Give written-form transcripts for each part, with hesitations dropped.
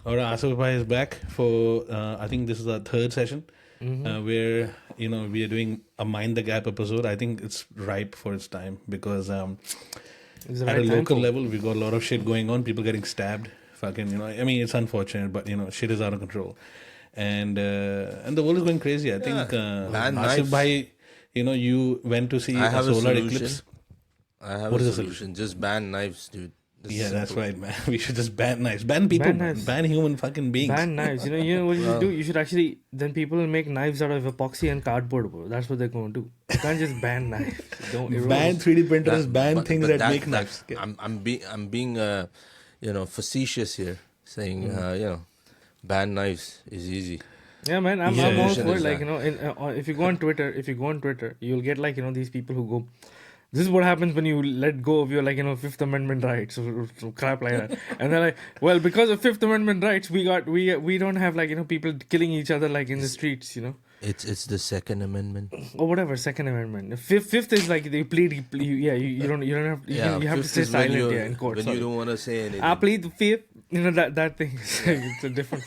All right, Asif Bhai is back for, I think this is our third session where, we are doing a Mind the Gap episode. I think it's ripe for its time because It's the at a right time local for. level, we got a lot of shit going on, people getting stabbed. Fucking, I mean, it's unfortunate, but, shit is out of control. And the world is going crazy. I think Ban Asif knives. Bhai, you went to see I a have a solar solution. eclipse. I have What a is the solution. Just ban knives, dude. It's Yeah, that's simple. right, man. We should just ban knives. Ban people, Ban man. knives. Ban human fucking beings. Ban knives. You know what you should do? You should actually, then people will make knives out of epoxy and cardboard, bro. That's what they're going to do. You can't just ban knives. Don't erode. Ban 3D printers, That- ban but- things but that make knives. I'm being facetious here, saying ban knives is easy. Yeah, man, I'm Yeah. all Solution for it. is Like, that. if you go on Twitter, you'll get like, these people who go, this is what happens when you let go of your, like, Fifth Amendment rights or crap like that. And they're like, well, because of Fifth Amendment rights, we don't have, like, people killing each other, like, in the streets, It's the Second Amendment. or whatever. Second Amendment. Fifth is like they plead. You don't have you have to fifth stay is when silent you in court. when Sorry. you don't want to say anything. I plead the fifth. That thing. It's a different.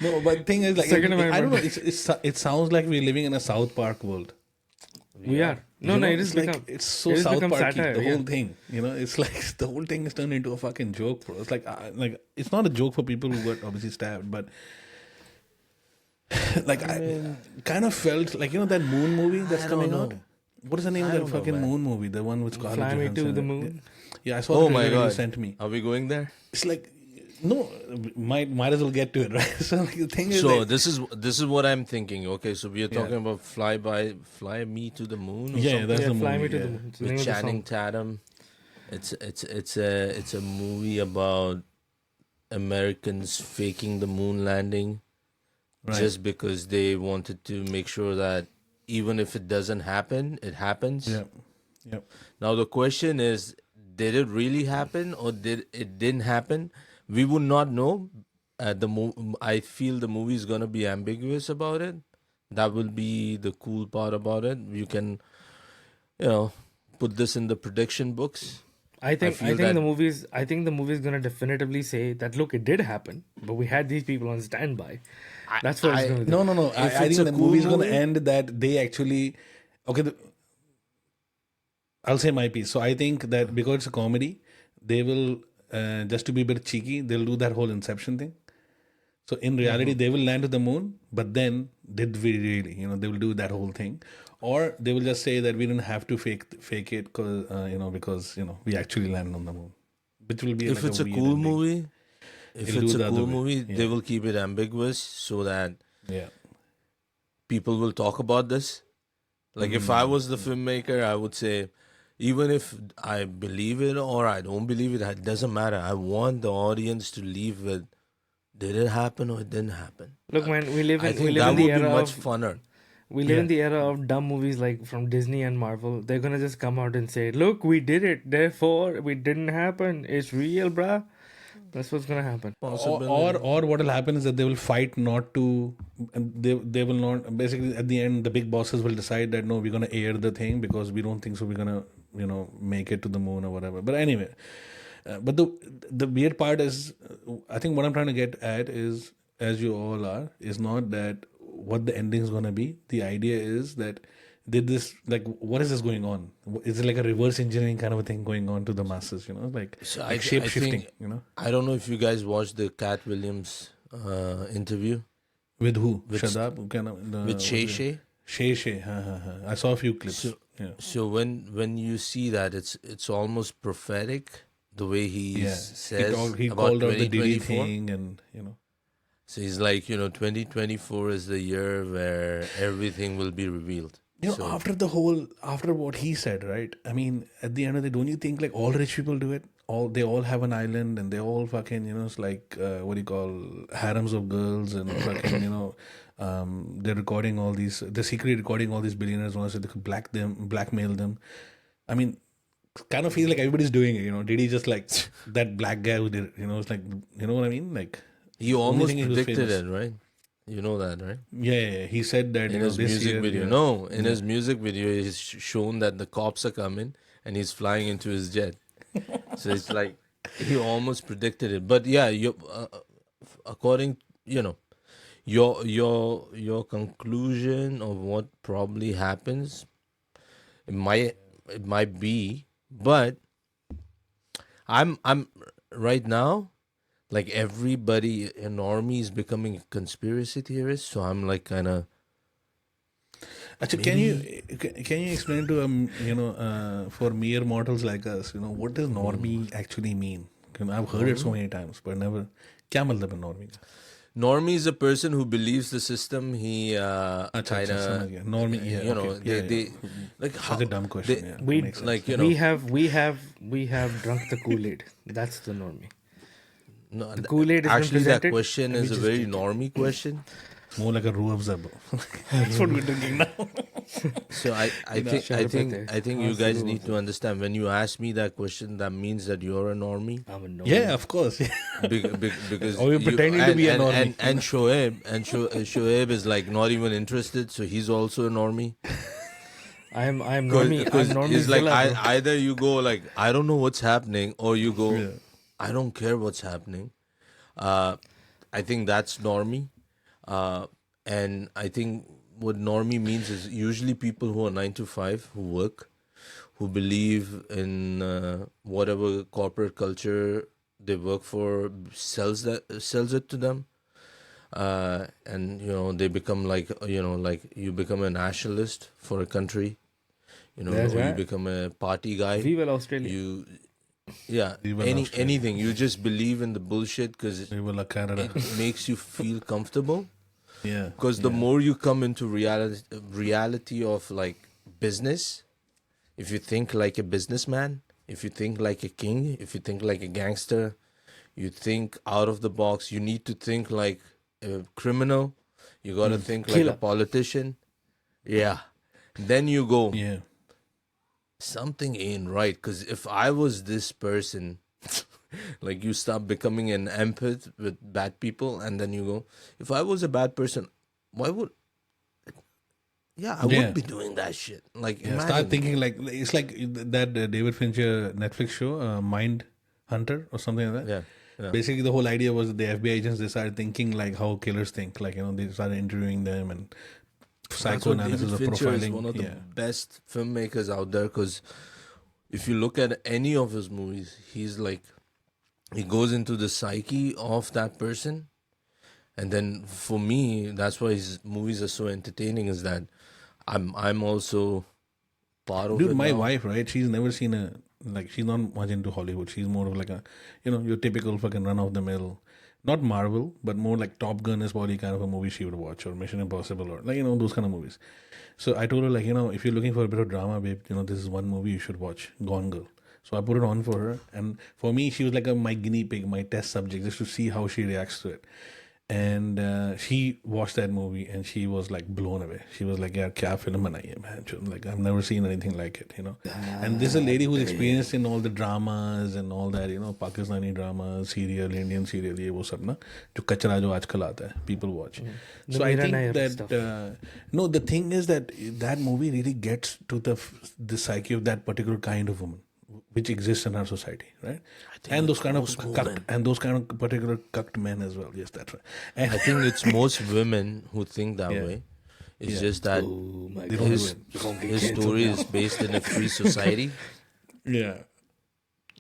No, but the thing is, like, Second I don't know. Amendment. It sounds like we're living in a South Park world. We are. No, You know, it it's is like become. it's so it has South become Parky. satire, The yeah. whole thing, it's like the whole thing is turned into a fucking joke, bro. It's like it's not a joke for people who got obviously stabbed, but like I kind of felt like that Moon movie that's I coming don't out. know. What is the name of I that don't know, fucking man. Moon movie? The one with Scarlett Fly me Johansson. to the in it. moon. Yeah, I saw Oh the my trailer you god! sent me. Are we going there? It's like no, might as well get to it, right? So like, the thing is, So like, this is what I'm thinking. Okay, so we are talking about Fly Me to the Moon. Or yeah, something? that's Yeah, the movie. fly me to yeah. the moon. It's the name With of the Channing song. Tatum. It's a movie about Americans faking the moon landing Right. just because they wanted to make sure that even if it doesn't happen, it happens. Yeah. Yep. Now the question is, did it really happen or didn't happen? We would not know. I feel the movie is gonna be ambiguous about it. That will be the cool part about it. You can, put this in the prediction books. I think feel that- the movie is gonna definitively say that look, it did happen, but we had these people on standby. That's what it's gonna do. No. If I it's think a the cool movie's going to movie- end that they actually. Okay, I'll say my piece. So I think that because it's a comedy, they will, just to be a bit cheeky, they'll do that whole Inception thing. So in reality, they will land to the moon, but then did we really? They will do that whole thing, or they will just say that we didn't have to fake it because we actually landed on the moon, which will be If like it's a weird cool ending. movie, if It'll it's do a the other cool way. movie, Yeah. they will keep it ambiguous so that Yeah. people will talk about this. Like if I was the filmmaker, I would say, even if I believe it or I don't believe it, it doesn't matter. I want the audience to leave with, did it happen or it didn't happen? Look, man, we live I in we think live that in would the be era much of funner. we live in Yeah. the era of dumb movies like from Disney and Marvel. They're gonna just come out and say, "Look, we did it. Therefore, it didn't happen. It's real, bruh." That's what's gonna happen. Or what will happen is that they will fight not to, and they will not, basically at the end the big bosses will decide that no, we're gonna air the thing because we don't think so, we're gonna make it to the moon or whatever. But anyway, but the weird part is, I think what I'm trying to get at is, as you all are, is not that what the ending is gonna be. The idea is that did this, like, what is this going on? Is it like a reverse engineering kind of a thing going on to the masses? Like, So like I shape shifting. think- I don't know if you guys watched the Cat Williams interview With who? With- Shadab? with Shay Shay. Shay. I saw a few clips. So- yeah. So when you see that, it's almost prophetic the way he Yeah. says He about called out the Diddy 2024. thing and. So he's like, 2024 is the year where everything will be revealed. So- After what he said, right? I mean, at the end of the day, don't you think like all rich people do it? They all have an island and they all fucking, it's like, what do you call, harems of girls and fucking, they're recording all these, they're secretly recording all these billionaires so they could blackmail them. I mean, kind of feels like everybody's doing it, Did he just like that black guy who did it, it's like, you know what I mean? Like, He almost thing he was predicted famous. it, right? You know that, right? yeah, he said that In his this music year, video. yeah. No, in his music video, he's shown that the cops are coming and he's flying into his jet. So it's like, He almost predicted it, but yeah, according, your conclusion of what probably happens, it might be, but I'm right now, like everybody in army is becoming a conspiracy theorist, so I'm like kind of Acha, can you explain to for mere mortals like us, what does normie actually mean? I've heard it so many times, but never. क्या मतलब है normie का? normie is a person who believes the system. He अच्छा kind अच्छा समझ of, गया. Normie, yeah, okay, yeah, they yeah. like how Such a dumb question. they Yeah, We makes sense. like we have drunk the Kool-Aid. That's the normie. no, The Kool-Aid has been actually that presented, question and we is a just very drink it. normie question. It's more like a roux afza, bro. That's what we're drinking now. So I think Sharbat I think hai. you Haan, guys zaro need to understand, when you ask me that question, that means that you're a normie. I'm a normie. Yeah, of course. Yeah. Because Or you're pretending to be a normie. and Shoaib is like not even interested, so he's also a normie. I'm normie. I'm Because normie it's like Zilla, bro. either you go like, I don't know what's happening, or you go, Yeah. I don't care what's happening. I think that's normie. And I think what normie means is usually people who are 9 to 5, who work, who believe in whatever corporate culture they work for sells it to them. And they become like, like you become a nationalist for a country, That's or you right. become a party guy. Viva Australia. You Yeah, Viva Australia. anything. You just believe in the bullshit because We will like Canada. it makes you feel comfortable. Yeah. Because the more you come into reality of like business, if you think like a businessman, if you think like a king, if you think like a gangster, you think out of the box. You need to think like a criminal. You gotta think like a Killer. politician. Yeah. Then you go, Yeah. something ain't right. Because if I was this person, like you start becoming an empath with bad people, and then you go, if I was a bad person, why would? Yeah, I Yeah. wouldn't be doing that shit. Like, Yeah, imagine. start thinking like it's like that David Fincher Netflix show, Mind Hunter or something like that. Yeah, yeah. Basically, the whole idea was the FBI agents, they started thinking like how killers think. Like, they started interviewing them and That's why psychoanalysis David of Fincher is profiling. one of the Yeah. best filmmakers out there. Because if you look at any of his movies, he's like, he goes into the psyche of that person. And then for me, that's why his movies are so entertaining, is that I'm also part of Dude, it my now. wife, right? She's never seen she's not much into Hollywood. She's more of like your typical fucking run of the mill, not Marvel, but more like Top Gun is probably kind of a movie she would watch, or Mission Impossible, or like, those kind of movies. So I told her, like, if you're looking for a bit of drama, babe, this is one movie you should watch, Gone Girl. So I put it on for her. And for me, she was like my guinea pig, my test subject, just to see how she reacts to it. And she watched that movie and she was like blown away. She was like, "Yeah, kya film banai hai, man." She was like, I've never seen anything like it, And this is a lady who's experienced in all the dramas and all that, Pakistani dramas, serial, Indian serial, ye wo sab na, jo kachra jo aajkal aata hai, people watch. The So I Meera think Nair that stuff. no, the thing is that that movie really gets to the psyche of that particular kind of woman, which exists in our society, right? And those kind of cucked, and those kind of particular cucked men as well. Yes, that's right. And I think it's most women who think that Yeah. way. It's Yeah. just that Oh my They god. don't his, do his story is based in a free society, yeah,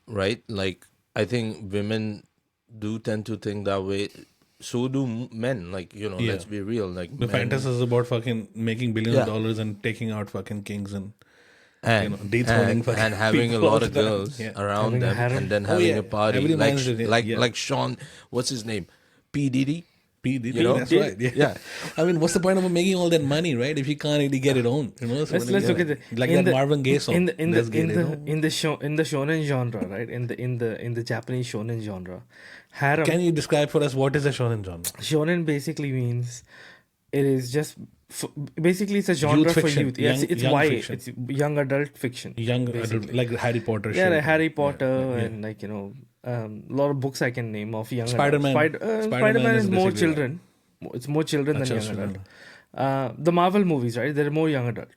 right? Like, I think women do tend to think that way. So do men. Like, Yeah. let's be real. Like, the men, fantasy is about fucking making billions Yeah. of dollars and taking out fucking kings and and, dethroning fucking and having a people all lot the of time. girls Yeah. around Having a them, harem. and then Oh, having yeah. a party. Every Like, man's doing it, yeah. like Sean, what's his name? P. Diddy. P. Diddy, You know? that's right. Yeah. Yeah. I mean, what's the point of making all that money, right? If you can't really get it on, So Let's like, look at like in that Marvin Gaye song. in the in Let's the in get it the on. in the show in the shonen genre, right? In the Japanese shonen genre, harem. Can you describe for us what is a shonen genre? Shonen basically means it is just basically it's a genre for fiction, youth. Yes, young- it's young YA. fiction. It's young adult fiction. Young adult, basically. like Harry Potter. Yeah, shit. like Harry Potter Yeah. and like a lot of books I can name of young Spider-Man. adults. Spider-Man Spider-Man is is more basically children. It's more children than Acha, young children. adult. The Marvel movies, right? They're more young adult.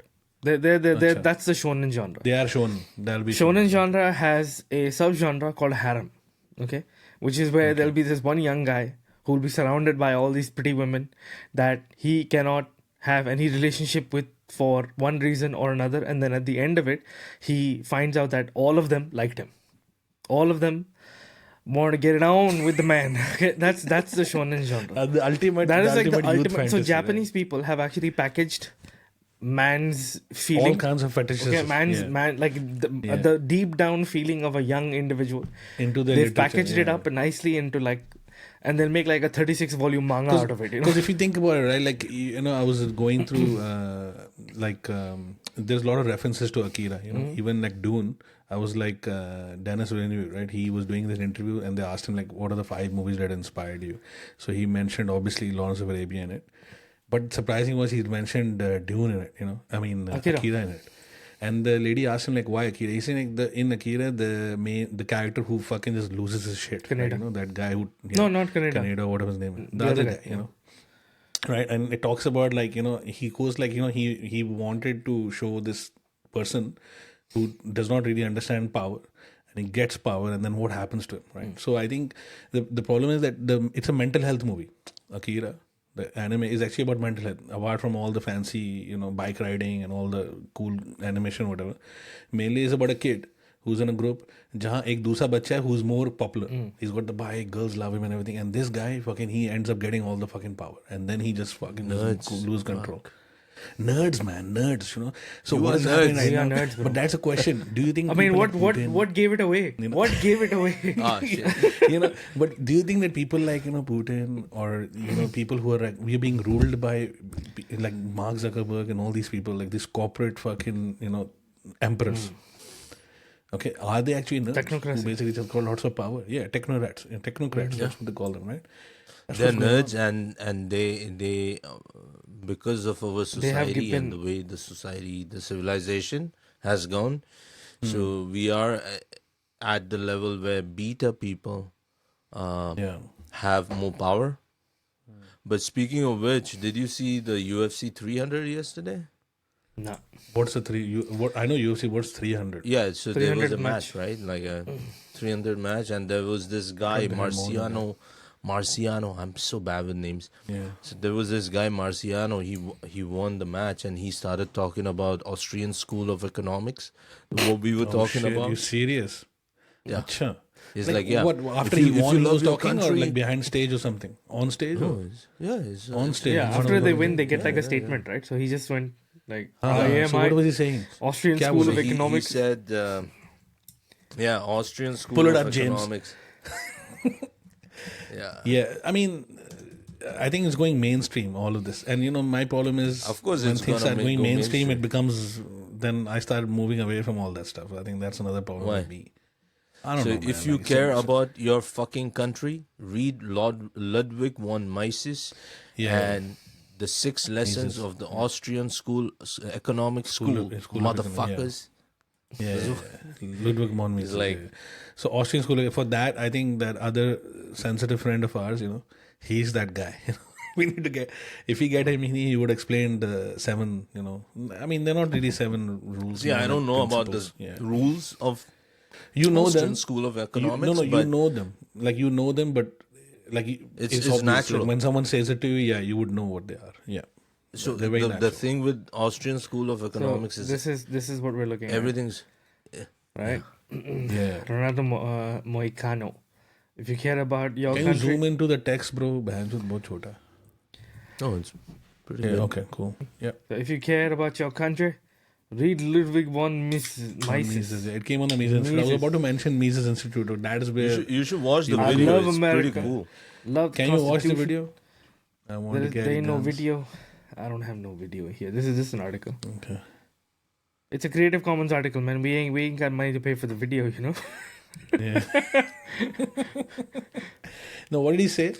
They're Acha. that's the shonen genre. They are shonen. That'll be Shonen genre has a subgenre called harem. Okay, which is where there'll be this one young guy who will be surrounded by all these pretty women that he cannot have any relationship with for one reason or another, and then at the end of it, he finds out that all of them liked him. All of them want to get it on with the man. Okay, that's the shonen genre. The ultimate. That is the like the youth ultimate. fantasy, So Japanese people have actually packaged man's feeling. all kinds of fetishes. Okay, yeah, man, like the deep down feeling of a young individual. into the They've literature, packaged it yeah. up nicely into like, and they'll make like a 36 volume manga out of it. You know, Because if you think about it, right, like, I was going through, there's a lot of references to Akira, even like Dune. I was like, Dennis Villeneuve, right? He was doing this interview and they asked him, like, what are the 5 movies that inspired you? So he mentioned, obviously, Lawrence of Arabia in it. But surprising was he mentioned Dune in it, Akira in it. And the lady asked him, like, why Akira? He said, like, in Akira, the character who fucking just loses his shit. Right? Kaneda. That guy who... No, not Kaneda. Kaneda, whatever his name is. The The other other guy, guy, Right? And it talks about, like, he goes, like, he wanted to show this person who does not really understand power. And he gets power, and then what happens to him, right? So I think the problem is that it's a mental health movie. Akira, the anime, is actually about mental health. Apart from all the fancy, bike riding and all the cool animation, whatever, mainly is about a kid who's in a group. Jahan ek दूसरा बच्चा है who's more popular. He's got the bike, girls love him and everything. And this guy he ends up getting all the fucking power, and then he just fucking doesn't lose control. Nerds, man, nerds. So You what are is happening nerds. right We are now? nerds, bro. But that's a question. Do you think? I mean, people what like Putin- what gave it away? What gave it away? Ah, shit. But do you think that people like Putin or people who are like, we are being ruled by like Mark Zuckerberg and all these people, like these corporate fucking emperors? Okay, are they actually nerds Technocracy. who basically just got lots of power? Yeah, technocrats. That's what they call them, right? That's They're what's going on. nerds, and they because of our have society given- and the way the civilization has gone, so we are at the level where beta people Yeah. have more power. But speaking of which, did you see the UFC 300 yesterday? No. What's the what I know UFC. What's 300? Yeah, so there was 300 a match, right? Like a 300 match, and there was this guy, Marciano. I'm so bad with names. Yeah. So there was this guy, Marciano. He won the match, and he started talking about Austrian School of Economics, what we were talking shit, about. You serious? Yeah. Acha. He's like, yeah. What after if he you won, he love was your talking, or country- like behind stage or something? On stage? No, Or? it's On stage. Yeah, in front after of they the- win, they get like a statement, right? So he just went like, So what was he saying? Austrian Kya School bola? of he Economics. said, Austrian School Pull it of up, James. Economics. Yeah. Yeah, I mean, I think it's going mainstream, all of this. And my problem is, Of course when it's things gonna start going go mainstream, mainstream. it becomes, then I start moving away from all that stuff. I think that's another problem Why? with me. I don't So know. if man, you like, care about your fucking country, read Lord Ludwig von Mises Yeah. and the 6 lessons of the Austrian economic school, of Economics, motherfuckers. Yeah. Ludwig von Mises. like- yeah. So Austrian school, for that, I think that other sensitive friend of ours, he's that guy. We need to get, if we get him, he would explain the 7, I mean, they're not really 7 rules. Yeah, more I don't like know about the principles. Yeah. rules of You know Austrian them. School of You, Economics. no, you but know them. Like, you know them, but like It's obvious. natural. Like, when someone says it to you, yeah, you would know what they are. Yeah. so they're very the natural. thing with Austrian School of Economics So is this is what we're looking everything's at, right? Yeah. Ronaldo Moicano. If you care about your Can you country, zoom into the text, bro? Bahn chod, bahut chota. no, it's pretty Yeah, good. okay, cool. Yeah. so if you care about your country, read Ludwig von Mises. Mises. It came on the Mises Institute. I was Mises. about to mention Mises Institute. That is where. You should watch the I video. love It's America. pretty cool. Love Can you watch the Constitution. video? I want There to is get there ain't no guns. video. I don't have no video here. This is just an article. Okay. It's a Creative Commons article, man. We ain't got money to pay for the video, Yeah. No, what did he say?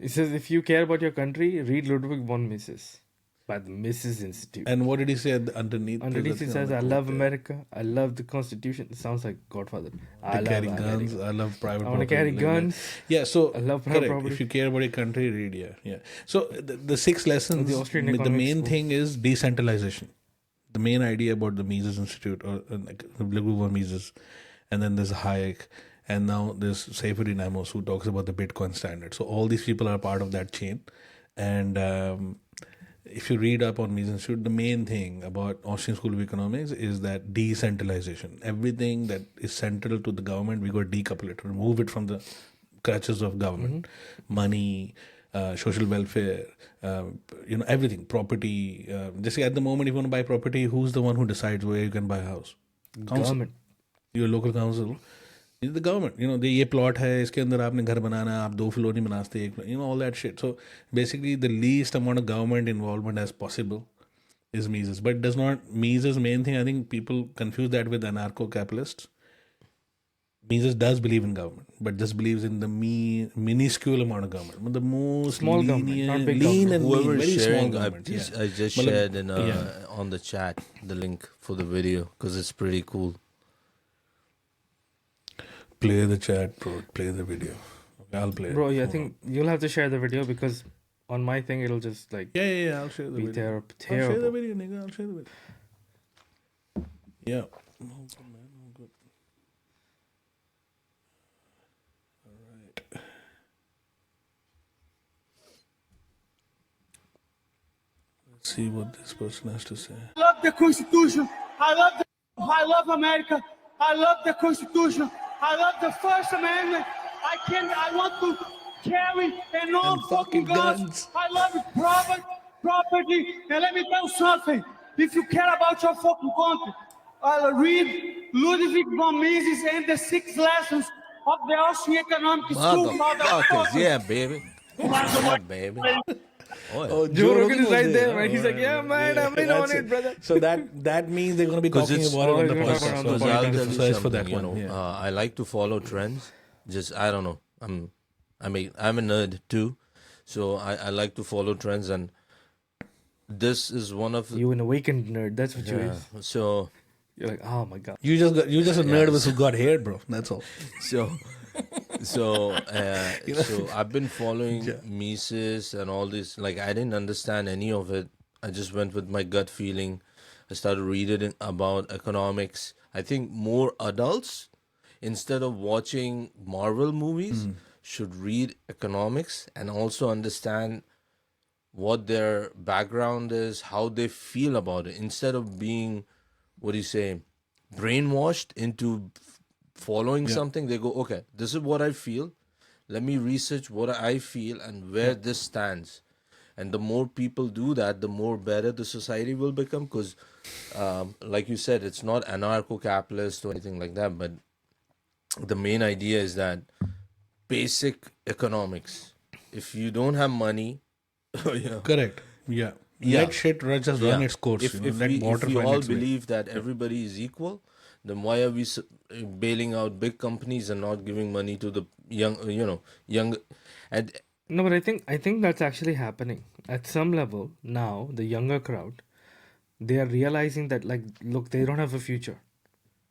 It says if you care about your country, read Ludwig von Mises by the Mises Institute. And what did he say underneath? Underneath the it thing says, on "I the love quote America. I love the Constitution." It sounds like Godfather. I there? Carry love guns. America. I love private I want to property. carry like that. guns. Yeah, so I love private correct. property. If you care about your country, read. Yeah. So the 6 lessons. The Austrian the economic main school. thing is decentralization. The main idea about the Mises Institute or like Ludwig von Mises, and then there's Hayek, and now there's Saifuddin Amos who talks about the Bitcoin standard. So all these people are part of that chain, and if you read up on Mises Institute, the main thing about Austrian School of Economics is that decentralization. Everything that is central to the government, we got to decouple it, remove it from the crutches of government, money, social welfare, everything, property. Just at the moment, if you want to buy property, who's the one who decides where you can buy a house? Council. Government. Your local council. The government, ये plot है, इसके अंदर आपने घर बनाना है, आप 2 floor नहीं बना सकते, all that shit. So basically, the least amount of government involvement as possible is Mises. But does not Mises main thing? I think people confuse that with anarcho-capitalists. Mises does believe in government, but just believes in the minuscule amount of government. But the most Small government, not big lean government. and Whoever mean, is very small sharing, government. I just Matlab, shared in yeah. on the chat the link for the video because it's pretty cool. Play the chat, bro. Play the video. Okay, I'll play Bro, it. yeah, I Hold think you'll have to share the video because on my thing it'll just like Yeah. I'll share the be video. terrible. I'll share the video, nigga. I'll share the video. Yeah. Oh, good, man. Oh, good. All right. Let's see what this person has to say. I love the Constitution. I love America. I love the Constitution. I love the First Amendment. I want to carry and own fucking guns. I love property. And let me tell you something. If you care about your fucking country, read Ludwig von Mises and the 6 lessons of the Austrian economic school. Motherfuckers, yeah, baby. Yeah, baby. Oh, Joe Rogan is was right there, Oh, right? He's like, yeah, man, I'm in that's on it, brother. So that means they're going to be 'Cause talking it's- about it on the Oh, he's gonna talk podcast. about it on the So Because I'll you tell can you search for that something, one. you know, Yeah. I like to follow trends. I don't know. I'm a nerd too, so I like to follow trends, and this is one of You an awakened nerd. That's what you yeah. is. So You're like, oh my god. You just a nerd with who got hair, bro. That's all. so so I've been following Mises and all this. Like I didn't understand any of it. I just went with my gut feeling. I started reading about economics. I think more adults, instead of watching Marvel movies, should read economics and also understand what their background is, how they feel about it, instead of being, what do you say, brainwashed into following something. They go, okay, this is what I feel. Let me research what I feel and where this stands. And the more people do that, the more better the society will become. Because, like you said, it's not anarcho-capitalist or anything like that. But the main idea is that basic economics. If you don't have money, Correct. Yeah. Yeah. Let shit just run its course. If, Let water we find all its way. believe that everybody is equal, then why are we bailing out big companies and not giving money to the young, young, and No, but I think that's actually happening at some level now. The younger crowd, they are realizing that, like, look, they don't have a future.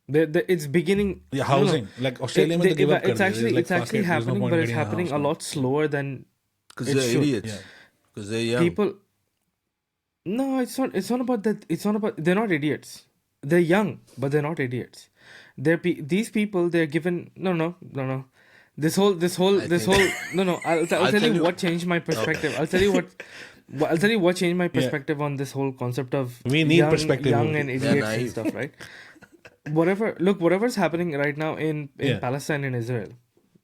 It's beginning. Yeah, no, no. housing. Like Australia, mein to give up It's kar diya. actually Like, it's actually fuck it, there's no happening, point but it's getting a happening house a now. lot slower than because it they're should. idiots, Yeah. because they're young. People. No, it's not. It's not about that. It's not about. They're not idiots. They're young, but they're not idiots. These people. They're given. No. This whole. No. I'll tell you what changed my perspective. I'll tell you what. I'll tell you what changed my perspective on this whole concept of We need perspective. young and idiots and naive. stuff, right? Whatever's happening right now in Palestine and Israel,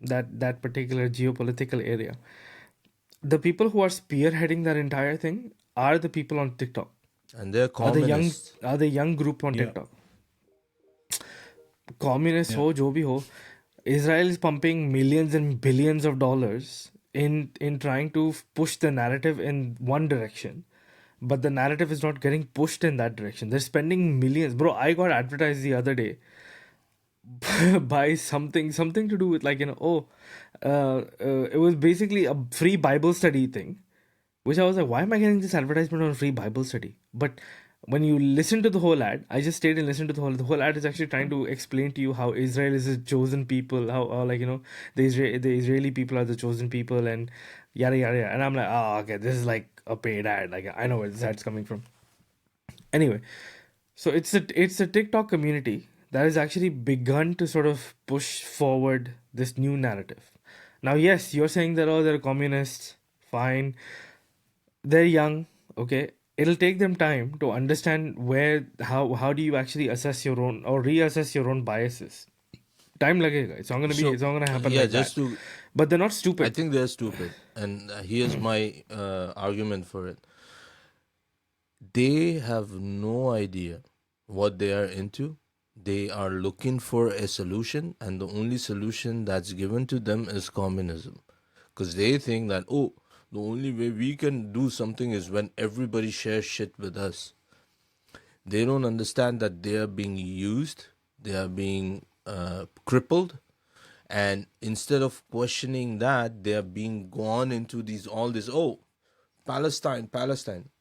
that particular geopolitical area, the people who are spearheading that entire thing are the people on TikTok. And they're Are communists. the young group on TikTok. Communists ho, jo bhi ho. Israel is pumping millions and billions of dollars in trying to push the narrative in one direction, but the narrative is not getting pushed in that direction. They're spending millions. Bro, I got advertised the other day by something to do with, like, it was basically a free Bible study thing, which I was like, why am I getting this advertisement on free Bible study? But when you listen to the whole ad, I just stayed and listened to the whole ad is actually trying to explain to you how Israel is a chosen people, how like, the Israeli people are the chosen people, and yada yada yada. And I'm like, oh, okay, this is like a paid ad. Like, I know where this ad's coming from. Anyway, so it's a TikTok community that has actually begun to sort of push forward this new narrative. Now, yes, you're saying that, oh, they're communists, fine. They're young, okay? It'll take them time to understand how do you actually assess your own or reassess your own biases. Time lagega. It's not gonna So, it's not gonna happen yeah, like just that. to, But they're not I stupid. think they're stupid. And here's my argument for it. They have no idea what they are into. They are looking for a solution, and the only solution that's given to them is communism. Because they think that, oh, the only way we can do something is when everybody shares shit with us. They don't understand that they are being used, they are being crippled, and instead of questioning that, they are being gone into all this, oh, Palestine.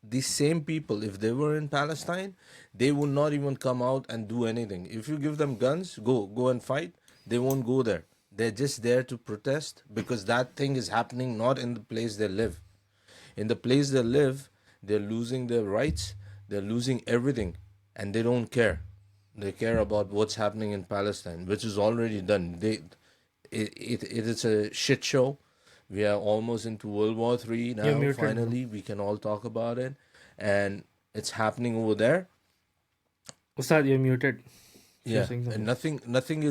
These same people, if they were in Palestine, they would not even come out and do anything. If you give them guns, go and fight, they won't go there. They're just there to protest because that thing is happening not in the place they live. In the place they live, they're losing their rights, they're losing everything, and they don't care. They care about what's happening in Palestine, which is already done. It is a shit show. We are almost into World War III You're now. muted, bro. Finally, we can all talk about it, and it's happening over there. Ustad, you're muted. You're Yeah, saying and something. nothing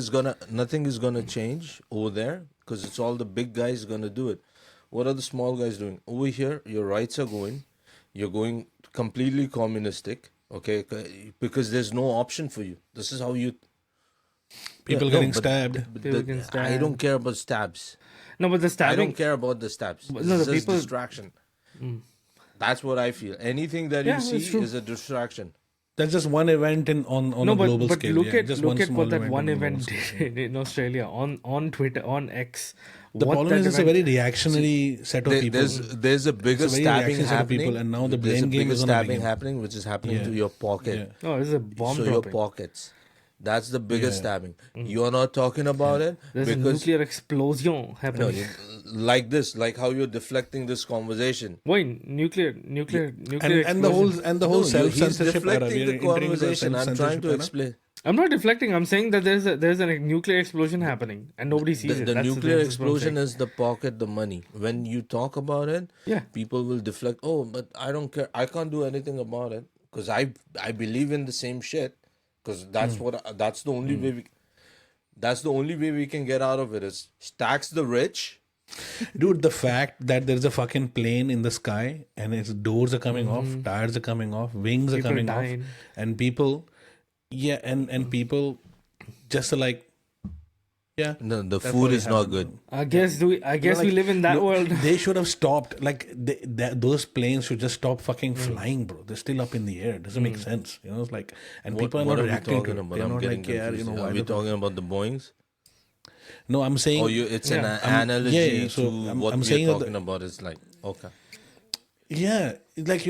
is gonna change over there because it's all the big guys gonna do it. What are the small guys doing over here? Your rights are going. You're going completely communistic. Okay, because there's no option for you. This is how you. People Yeah, getting but stabbed. People getting I don't stabbed. care about stabs. No, but the I stabbing. don't care about the stabs. No, It's the just people. distraction. That's what I feel. Anything that you Yeah, see it's true. is a distraction. That's just one event on No, a global but scale. look Yeah, at just look one at small what that one on a global event scale, did in Australia on Twitter on X. The What problem that is it's a event. very reactionary set of people. There's a bigger It's a very stabbing reactionary set of people, happening. and now the There's a blame game bigger is going to stabbing begin. happening, which is happening to Yeah, your pocket. yeah, Oh, this is a bomb So your dropping. pockets. That's the biggest yeah. stabbing. You're not talking about it There's a because nuclear explosion no, happening. like this, like how you're deflecting this conversation. Why nuclear And explosion? the whole No, self he's censorship era. deflecting We are the entering into a conversation. self I'm trying censorship to era. explain. I'm not deflecting. I'm saying that there's a nuclear explosion happening and nobody sees it. The That's nuclear that's what I'm explosion saying. is the pocket, the money. When you talk about it, Yeah. people will deflect. Oh, but I don't care. I can't do anything about it because I believe in the same shit. Because that's the only way that's the only way we can get out of it is tax the rich. Dude, the fact that there's a fucking plane in the sky and its doors are coming off, tires are coming off, wings are People coming dying. off, and people, yeah, and people just are like, yeah, No, the that's food what is not happened. good. I guess we Like, live in that look, world. They should have stopped. Like those planes should just stop fucking flying, bro. They're still up in the air. It doesn't make sense. You know, it's like, and people are What not are we reacting to talking it. about? They're I'm not getting like, yeah, confused. you know, Are why we the talking about the Boeings? No, I'm saying. Oh, it's an Yeah. analogy yeah, so to I'm what we're saying that talking about. It's like, okay. Yeah, it's like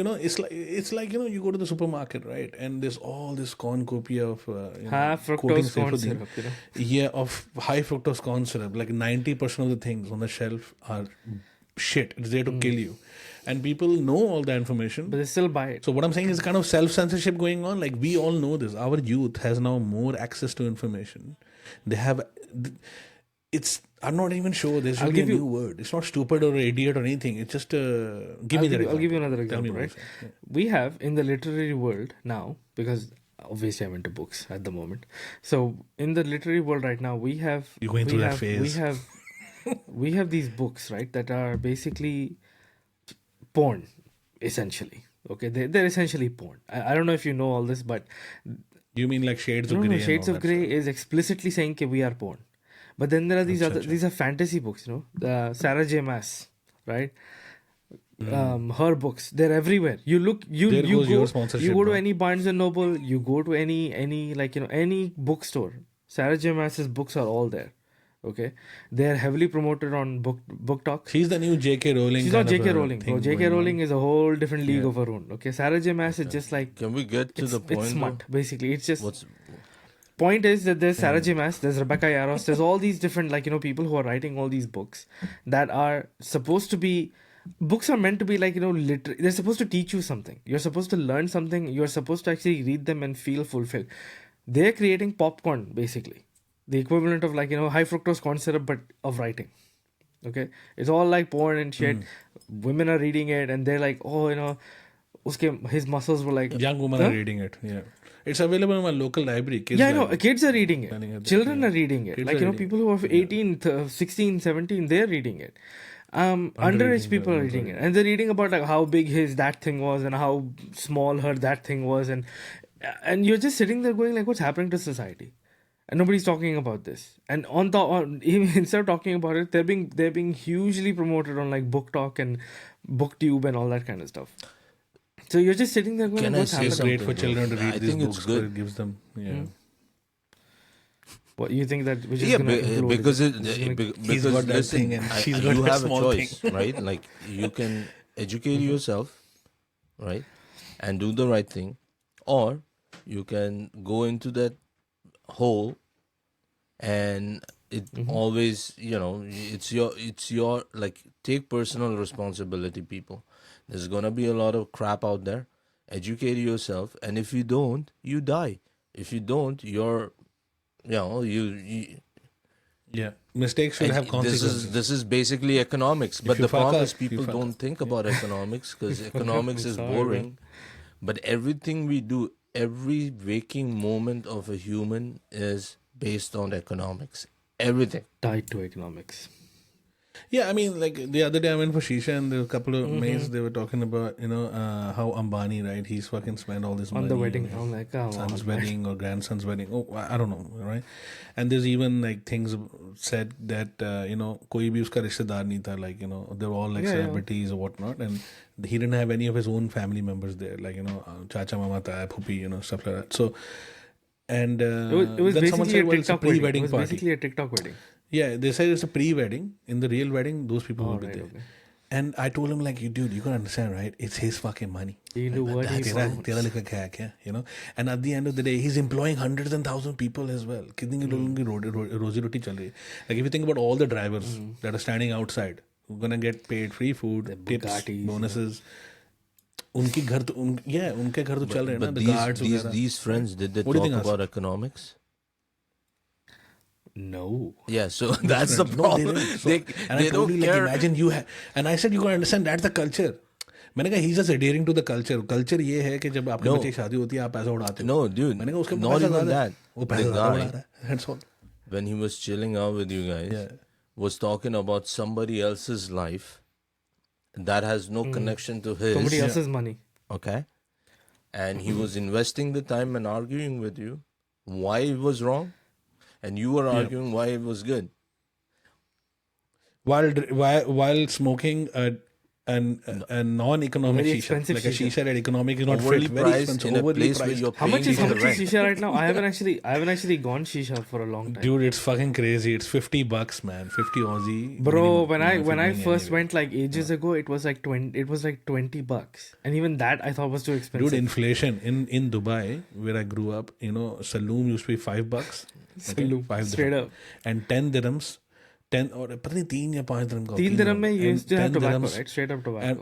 it's like you go to the supermarket, right? And there's all this cornucopia of High quoting fructose corn Saifuddin. syrup, Yeah, of high fructose corn syrup. Like 90% of the things on the shelf are shit. It's there to kill you, and people know all that information. But they still buy it. So what I'm saying is kind of self-censorship going on. Like we all know this. Our youth has now more access to information. They have. It's. I'm not even sure. There should be a new word. It's not stupid or idiot or anything. It's just. Give me that. I'll give you another Tell me example, more, right? sir. Yeah. We have in the literary world now, because obviously I'm into books at the moment. So in the literary world right now, we have You're going we through that have, phase. we have these books, right, that are basically porn, essentially. Okay, they're essentially porn. I don't know if you know all this, but You mean like Shades of no, Grey? no, and Shades all of that Grey stuff. is explicitly saying that we are porn. But then there are these these are fantasy books, the Sarah J. Maas, right? Her books, they're everywhere. You look, There you goes your go, sponsorship, you go to bro. any Barnes and Noble, you go to any like any bookstore. Sarah J. Maas's books are all there. Okay, they're heavily promoted on book talks. She's the new J.K. Rowling. She's kind not of J.K. a Rowling, bro. thing J.K. going on. Rowling is a whole different league of her own. Okay, Sarah J. Maas is just like Can we get to the point? it's smut, basically. It's just What's point is that there's Sarah J. Maas, there's Rebecca Yarros, there's all these different people who are writing all these books that are supposed to be books are meant to be like they're supposed to teach you something. You're supposed to learn something. You're supposed to actually read them and feel fulfilled. they're creating popcorn basically, the equivalent of like high fructose corn syrup but of writing. Okay, it's all like porn and shit. Women are reading it and they're like, oh, his muscles were like. Young women are reading it. Yeah, it's available in my local library. Kids Yeah, I know. library. Kids are reading it. Learning it. Children are reading it. Kids Like, are reading people who are 18, 16, 17, they're reading it. Underage people are reading it. And they're reading about like how big that thing was and how small that thing was. And you're just sitting there going like, what's happening to society? And nobody's talking about this. And even instead of talking about it, they're being hugely promoted on like Book Talk and BookTube and all that kind of stuff. So you're just sitting there going, Can like, I what's say happening? It's great for children to read I these think books. it's good. It gives them, What you think that which is Yeah, gonna implode? because He's got that listen, thing and she's got you that have a small choice, right? Like you can educate yourself, right, and do the right thing, or you can go into that hole, and it always, it's your like take personal responsibility, people. There's gonna be a lot of crap out there. Educate yourself, and if you don't, you die. If you don't, you Yeah, mistakes should and have consequences. This is basically economics, but you the fuck problem up, is people you fuck don't up. think about economics because economics is Sorry, boring. But everything we do, every waking moment of a human is based on economics. Everything. Tied to economics. Yeah, I mean, like the other day I went for shisha and there were a couple of mates, they were talking about, how Ambani, right? He's fucking spent all this money On the wedding. his I'm like, come son's on, man. wedding or grandson's wedding. Oh, I don't know, right? And there's even like things said that, koi bhi uska rishtedar nahi tha, like, they were all like celebrities or whatnot. And he didn't have any of his own family members there, like, chacha, mama, taya, phuphi, stuff like that. So, and It was then someone basically said, a well, it's a TikTok wedding. It pre-wedding was party. basically a TikTok wedding. Yeah, they said it's a pre-wedding. In the real wedding, those people will be right, there. okay. And I told him, like, dude, you gotta understand, right? It's his fucking money. You know what he wants. Tera likha kya hai, kya, And at the end of the day, he's employing hundreds and thousands of people as well. Kitni ke logon ki rozi roti chal rahi hai. Like, if you think about all the drivers that are standing outside, who are gonna get paid free food, tips, Bugattis, bonuses. उनके घर तो उनके घर तो चल रहे हैं ना, But the guards वगैरह. these friends, did they What do you talk think, about economics? No. Yeah, so that's the No, they problem. didn't. So- They and I told don't you, like, care. imagine you have, and I said you gotta understand that's the culture. मैंने कहा he's just adhering to the culture. Culture ये है कि जब आपके No. बच्चे की शादी होती है आप पैसा उड़ाते हो. No, dude, मैंने कहा उसके not पैसा even ज़्यादा है. that. वो The पैसा ज़्यादा guy, उड़ा रहा है. That's all. when he was chilling out with you guys, Yeah. was talking about somebody else's life that has no connection to his. Somebody else's money. Okay. And he was investing the time and arguing with you why it was wrong, and you were arguing why it was good. While smoking a non-economic Very shisha, expensive like a shisha. shisha that economic is not Overly fit, very priced expensive, in a overly place where priced. you're How much paying is for the rent. shisha right now? I haven't actually gone shisha for a long time. Dude, it's fucking crazy. It's $50, man. 50 Aussie. Bro, minimum, when if I you're going first anywhere. went like ages ago, it was like $20, and even that I thought was too expensive. Dude, inflation in Dubai, where I grew up, saloon used to be $5. Saloon, 5 straight dirham. up. And 10 dirhams. 10 or पता नहीं 3 या 5 dirham का. 3 dirham में you used to have 10 tobacco, dirhams- right? Straight up tobacco. and-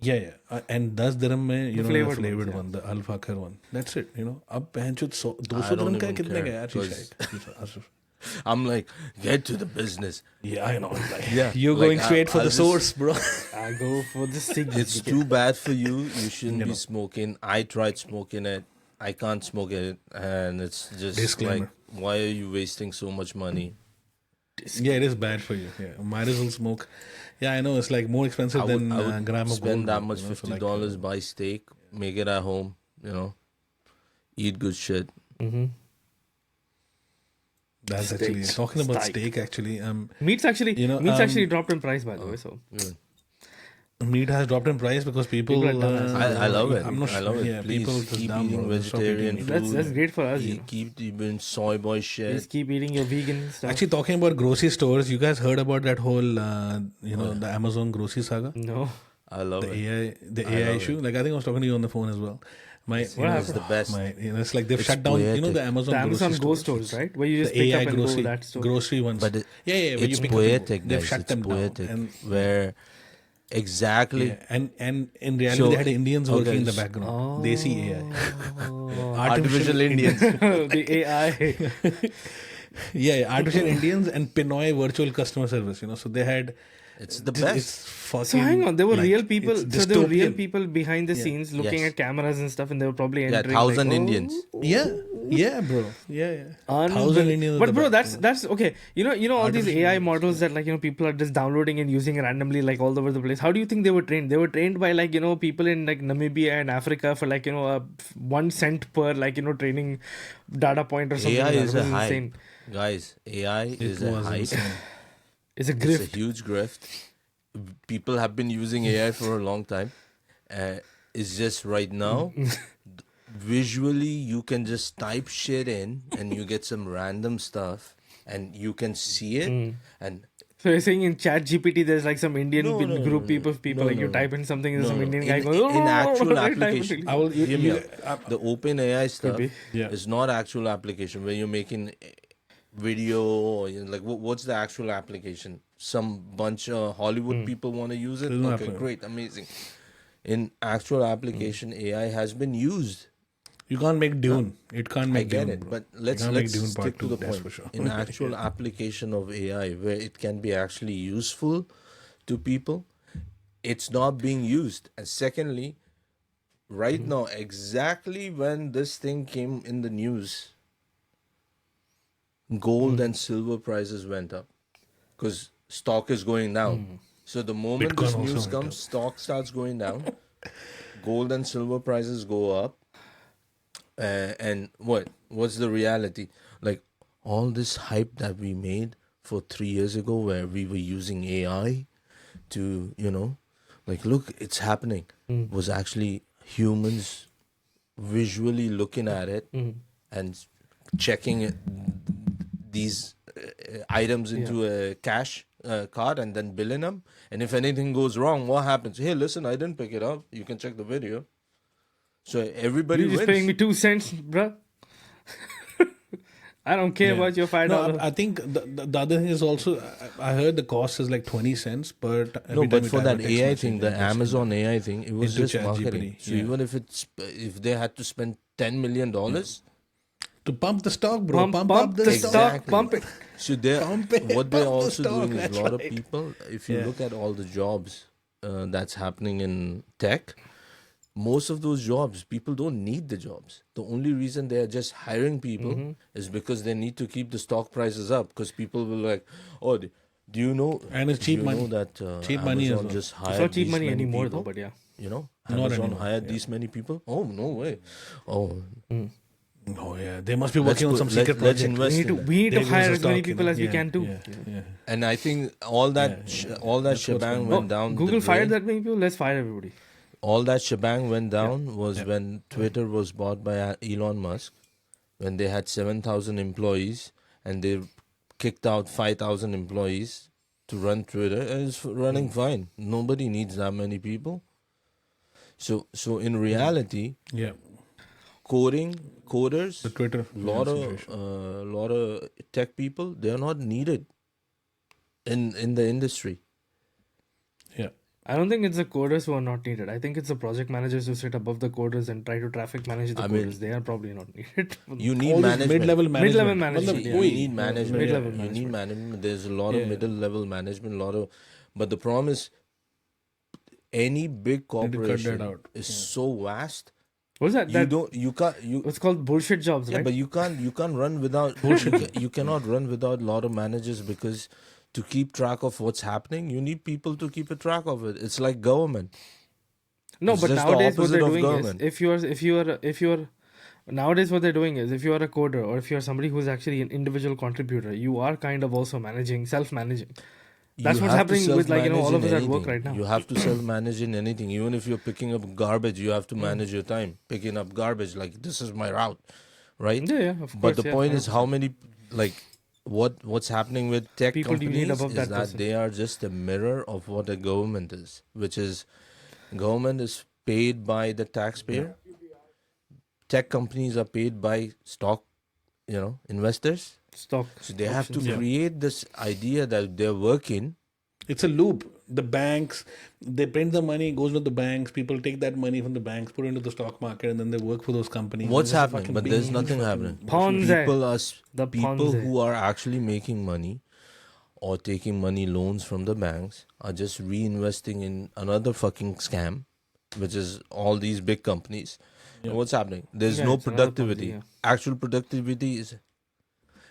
Yeah. And 10 dirham में, the flavored flavored ones, one, the Al Fakir one. That's it, अब पहनचुद 200 I don't dirham का even कितने का care, यार शीशा? I'm like, get to the business. Yeah, I know. Like, Yeah, you're like, going straight for I'll the just- source, bro. I go for the cigs. It's too bad for you. You shouldn't be smoking. I tried smoking it. I can't smoke it, and it's just Disclaimer. like, why are you wasting so much money? Yeah, it is bad for you. Yeah, might as well smoke. Yeah, I know it's like more expensive than I would gram of spend gold, that much, so like, $50, buy steak, make it at home. Eat good shit. That's actually Steaks. talking about Steak. steak. Actually, Meat's actually meat's um, actually dropped in price, by the way. So meat has dropped in price because people. People are dumb. I love it. I'm not I sure. love it. Yeah, Please people just keep dumb, eating bro. Just stop eating vegetarian meat. food. that's great for us. Keep eating soy boy shit. Just keep eating your vegan stuff. Actually, talking about grocery stores, you guys heard about that whole, the Amazon grocery saga, No. I love it. the AI issue. Like I think I was talking to you on the phone as well. It's the best. It's like they've It's shut down. poetic. The Amazon. The Amazon grocery Go stores. stores, right? Where you just The pick AI up and grocery go that store. grocery ones. But where you it's pick up and go. poetic, They've guys. shut It's them poetic. down. And Where Exactly. Yeah. And in reality, So- they had Indians working okay, in the background. Desi AI. Artificial Indians. The AI. Yeah, artificial Indians and Pinoy virtual customer service. So they had. It's the It's best. fucking. So hang on, there were like, real people. it's So there were real dystopian. people behind the scenes looking Yes. at cameras and stuff, and they were probably Yeah, entering 1,000 like, Indians. Yeah, bro. Yeah. Unbelievable. 1,000 Indians. But at the bro, back, that's okay. You know all these Artificial AI models that people are just downloading and using randomly like all over the place. How do you think they were trained? They were trained by people in like Namibia and Africa for a 1 cent per training data point or something. AI like that. is It a was hype. insane. Guys, AI is a was hype. insane. It's a It's a grift. huge grift. People have been using AI for a long time. It's just right now, visually, you can just type shit in and you get some random stuff and you can see it. And So you're saying in Chat GPT, there's like some Indian No, no, group no, people no, like you no. type in something and No, some no. Indian guy In- goes, in actual type it application. really. I will. hear me out. I- The open AI stuff be. Yeah. is not actual application where you're making video or like what's the actual application? Some bunch of Hollywood people want to use it. There's no Okay, application. great, amazing. In actual application, AI has been used. You can't make Dune. It can't I make get Dune. it, bro. but You let's can't make Dune stick part to the two, that's point. for sure. In actual application of AI, where it can be actually useful to people, it's not being used. And secondly, right now, exactly when this thing came in the news, gold and silver prices went up because stock is going down. So the moment Bitcoin this also news went comes, stock starts going down, gold and silver prices go up. And what's the reality? Like all this hype that we made for 3 years ago, where we were using AI to, like, look, it's happening, was actually humans visually looking at it and checking these items into a cash card and then billing them. And if anything goes wrong, what happens? Hey, listen, I didn't pick it up. You can check the video. So everybody You're just wins. paying me 2 cents, bruh. I don't care about your $5. No, I think the other thing is also, I heard the cost is like 20 cents, but No, but for that AI thing, the Amazon AI thing, it was into just marketing. ChatGPT, So yeah. even if they had to spend $10 million, to pump the stock, bro. Pump up the stock, stock. pump it. so they Pump it, what they're pump the also stock, doing is that's a lot of right. people. If you Yeah. look at all the jobs that's happening in tech, most of those jobs, people don't need the jobs. The only reason they are just hiring people is because they need to keep the stock prices up. Because people will like, oh, do you know? And it's do cheap you money. know that Cheap Amazon money as well. just hired It's not cheap these money many anymore, people? though, but yeah. Not Amazon anymore. hired These many people? Oh, no way. Oh, Oh yeah, they must be working on some secret let's project. invest We in that. need to There goes hire the as many stock, people as we yeah, can too. Yeah. And I think all that all that That's what's shebang going went Oh, down. Google the fired drain. that many people. Let's fire everybody. All that shebang went down was when Twitter was bought by Elon Musk, when they had 7,000 employees and they kicked out 5,000 employees to run Twitter, and it's running fine. Nobody needs that many people. So in reality, Yeah. coders, The Twitter lot situation. of tech people, they are not needed in the industry. Yeah. I don't think it's the coders who are not needed. I think it's the project managers who sit above the coders and try to traffic manage the I coders. mean, they are probably not needed. You need All this management. mid-level management. Mid-level management, Matlab, yeah. You woi, need management. Mid-level You management. need management. There's a lot of Yeah. middle level management, but the problem is any big cut that corporation out. is so vast. What's that? You It's called bullshit jobs, yeah, right? but you can't run without bullshit. You cannot run without a lot of managers, because to keep track of what's happening, you need people to keep a track of it. It's like government. No, It's but just the nowadays what they're opposite of doing is government. if you're nowadays what they're doing is if you are a coder or if you're somebody who's actually an individual contributor, you are kind of also self-managing. That's You what's have to happening with self-manage all of in us at work anything. right now. You have to self-manage in anything. Even if you're picking up garbage, you have to manage your time. Picking up garbage, like, this is my route, right? Yeah, of course. But the yeah, point is 100%. how many, like, what's happening with tech People do you need companies above is that that person? they are just a mirror of what a government is, which is government is paid by the taxpayer. Tech companies are paid by stock, investors. stock. So they have to options. create this idea that they're working. It's a loop. the banks, they print the money, it goes to the banks. People take that money from the banks, put it into the stock market, and then they work for those companies. What's There's a happening? fucking But big, there's huge nothing fucking happening. Ponzi. The People Ponzi. who are actually making money or taking money loans from the banks are just reinvesting in another fucking scam, which is all these big companies. And what's happening? There's Yeah, no it's another Ponzi, productivity. yeah. Actual productivity is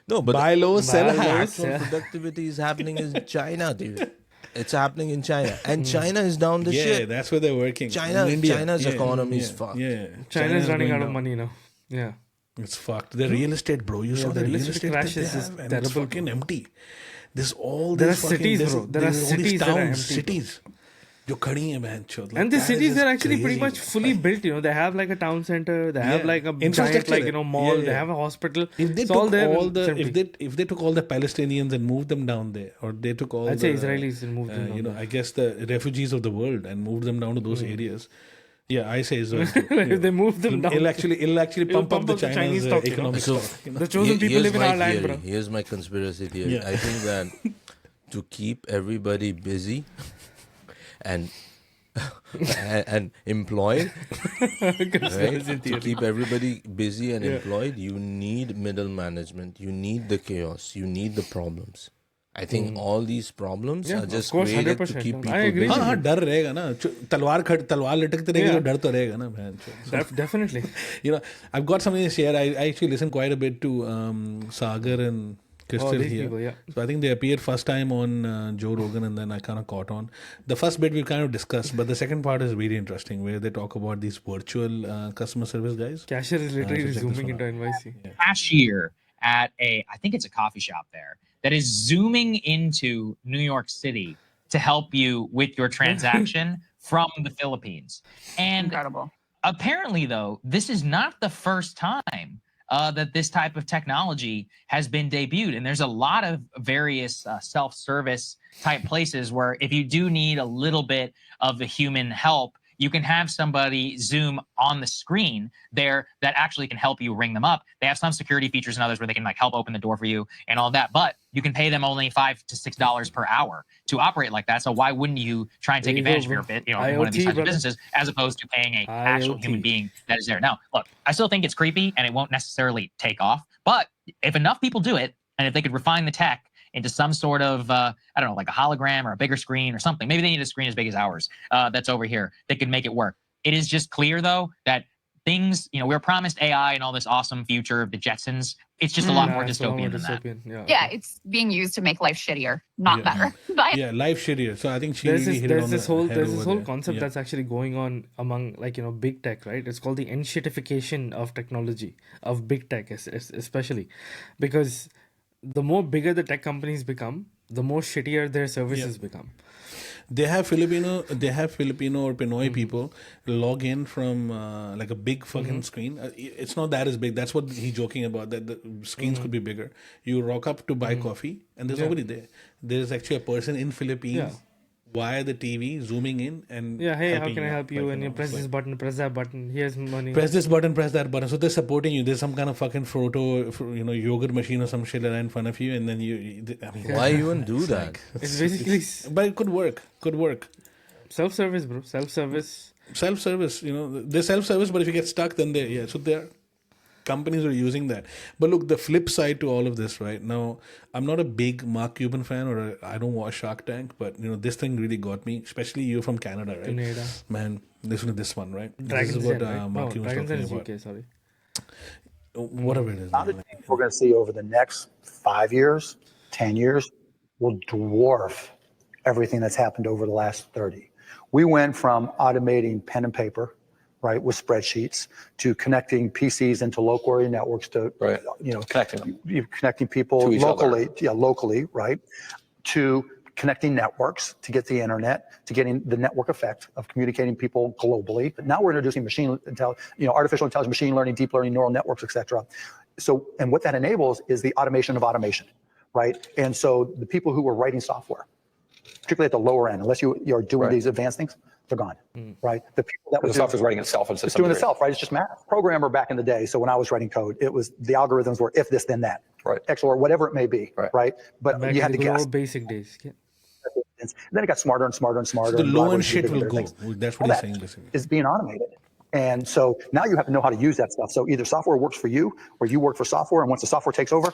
no, but Buy low, sell Buy low, high. actual Yeah. productivity is happening in China, dude. It's happening in China, and China is down the Yeah, shit. that's where they're working. China- In India. China's Yeah, economy is yeah, fucked. Yeah, China's running going out of down. money now. Yeah. It's fucked. The real estate, bro. You saw the the real real estate estate crash that they is just have, and it's terrible, fucking empty. There's all There these are fucking cities, there's- bro. There are there's all these cities that are towns, empty, bro. cities. जो खड़ी हैं बहन चोद. And the that is cities just are actually pretty crazy. much fully built. They have like a town center. They have Yeah. like a giant Infrastructure. mall. Yeah, They yeah. have a hospital. If they It's all took there. all and the it's empty. if they took all the Palestinians and moved them down there, or they took all I'd the say Israelis and moved them down there. I guess the refugees of the world and moved them down to those areas. Yeah, I say Israel. Too. If they move them down, It'll actually pump up the Chinese Chinese stock, economic So- stock. the chosen people Here's live in my our land, theory. bro. Here's my conspiracy theory. Yeah. I think that to keep everybody busy and and employed, right? To keep everybody busy and employed, you need middle management. You need the chaos. You need the problems. I think all these problems Yeah, are of just course, created to 100%. keep I people agree. busy. हाँ डर रहेगा ना तलवार लटकते रहेगी तो डर तो रहेगा ना बहन चोद. Definitely. I've got something to share. I actually listen quite a bit to Sagar and Crystal these here. people, yeah. So I think they appeared first time on Joe Rogan, and then I kind of caught on. The first bit we kind of discussed, but the second part is really interesting, where they talk about these virtual customer service guys. Cashier is literally so check this zooming one into NYC. cashier at I think it's a coffee shop there, that is zooming into New York City to help you with your transaction from the Philippines. And Incredible. apparently, though, this is not the first time that this type of technology has been debuted. And there's a lot of various self-service type places where if you do need a little bit of the human help, you can have somebody Zoom on the screen there that actually can help you ring them up. They have some security features and others where they can like help open the door for you and all that, but you can pay them only $5 to $6 per hour to operate like that. So why wouldn't you try and take There you advantage go, of your bro. one of these IoT, types of brother. businesses as opposed to paying a actual IoT. human being that is there? Now, look, I still think it's creepy and it won't necessarily take off, but if enough people do it, and if they could refine the tech into some sort of, I don't know, like a hologram or a bigger screen or something. Maybe they need a screen as big as ours that's over here that could make it work. It is just clear, though, that things, we were promised AI and all this awesome future of the Jetsons. It's just a lot more It's a lot more dystopian than that. dystopian. Yeah, it's being used to make life shittier, not Yeah. better. But Yeah, life shittier. So I think she There's really this, hit it there's on this the whole head there's this over whole there. concept Yeah. that's actually going on among big tech, right? It's called the enshittification of technology, of big tech especially, because the more bigger the tech companies become, the more shittier their services become. They have Filipino or Pinoy people log in from like a big fucking screen. It's not that as big. That's what he's joking about, that the screens could be bigger. You rock up to buy coffee and there's nobody there. There's actually a person in Philippines Yeah. via the TV zooming in and Yeah, hey, how helping can I help you? Like, And you it's press like, this button, press that button. Here's money. press this button, press that button. So they're supporting you. There's some kind of fucking yogurt machine or some shit right in front of you, and then I mean, Why even do that? It's basically but it could work. self-service, bro. Self-service. Self-service, they're self-service, but if you get stuck, then so there companies are using that. But look, the flip side to all of this, right now, I'm not a big Mark Cuban fan, I don't watch Shark Tank, but this thing really got me, especially you from Canada, right? Canada. Man, listen to this one, right? Dragon's This is what Den, right? Mark No, Cuban's Dragon's Den talking is about. UK, sorry. Whatever it is. man. We're going to see over the next 5 years, 10 years, will dwarf everything that's happened over the last 30. We went from automating pen and paper, right, with spreadsheets, to connecting PCs into local area networks to, Connecting them. connecting people To each locally, right, to connecting networks to get the internet, to getting the network effect of communicating people globally. But now we're introducing artificial intelligence, machine learning, deep learning, neural networks, et cetera. So, and what that enables is the automation of automation, right? And so the people who were writing software, particularly at the lower end, unless you're doing these advanced things, they're gone, right? The people that The software's writing itself. it's doing itself, right? It's just math. Programmer back in the day. So when I was writing code, it was the algorithms were if this then that, Right. XOR, whatever it may be, Right. right? But Back you in had the to good guess. old basic days. Yeah. And then it got smarter and smarter and smarter. So the and low end driveways shit bigger and will bigger go. things. That's All what he's that saying basically. is being automated. And so now you have to know how to use that stuff. So either software works for you or you work for software. And once the software takes over,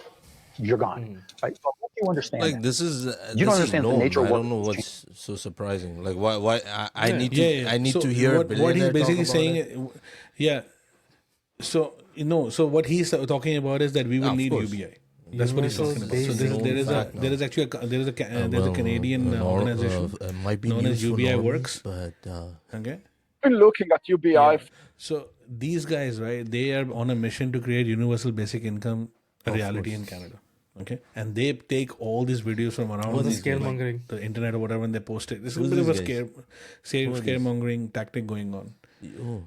you're gone. Right? So I hope you understand Like that. this is You don't this is understand the known. nature of I work don't know is what's so surprising. Like why I Yeah. need to Yeah. I need So to hear a what he's billionaire talk basically about saying, it. yeah. So so what he's talking about is that we will Of need course. UBI. That's what he's Universal talking about. So basic known fact there now. is actually there's a Canadian organization It might be known as news for UBI normies, Works. but Okay. Been looking at UBI. Yeah. So these guys, right? They are on a mission to create universal basic income a reality in Canada. Okay, and they take all these videos from around The these, scaremongering. the internet or whatever, and they post it. This is Who's a bit of a these guys? scaremongering tactic going on.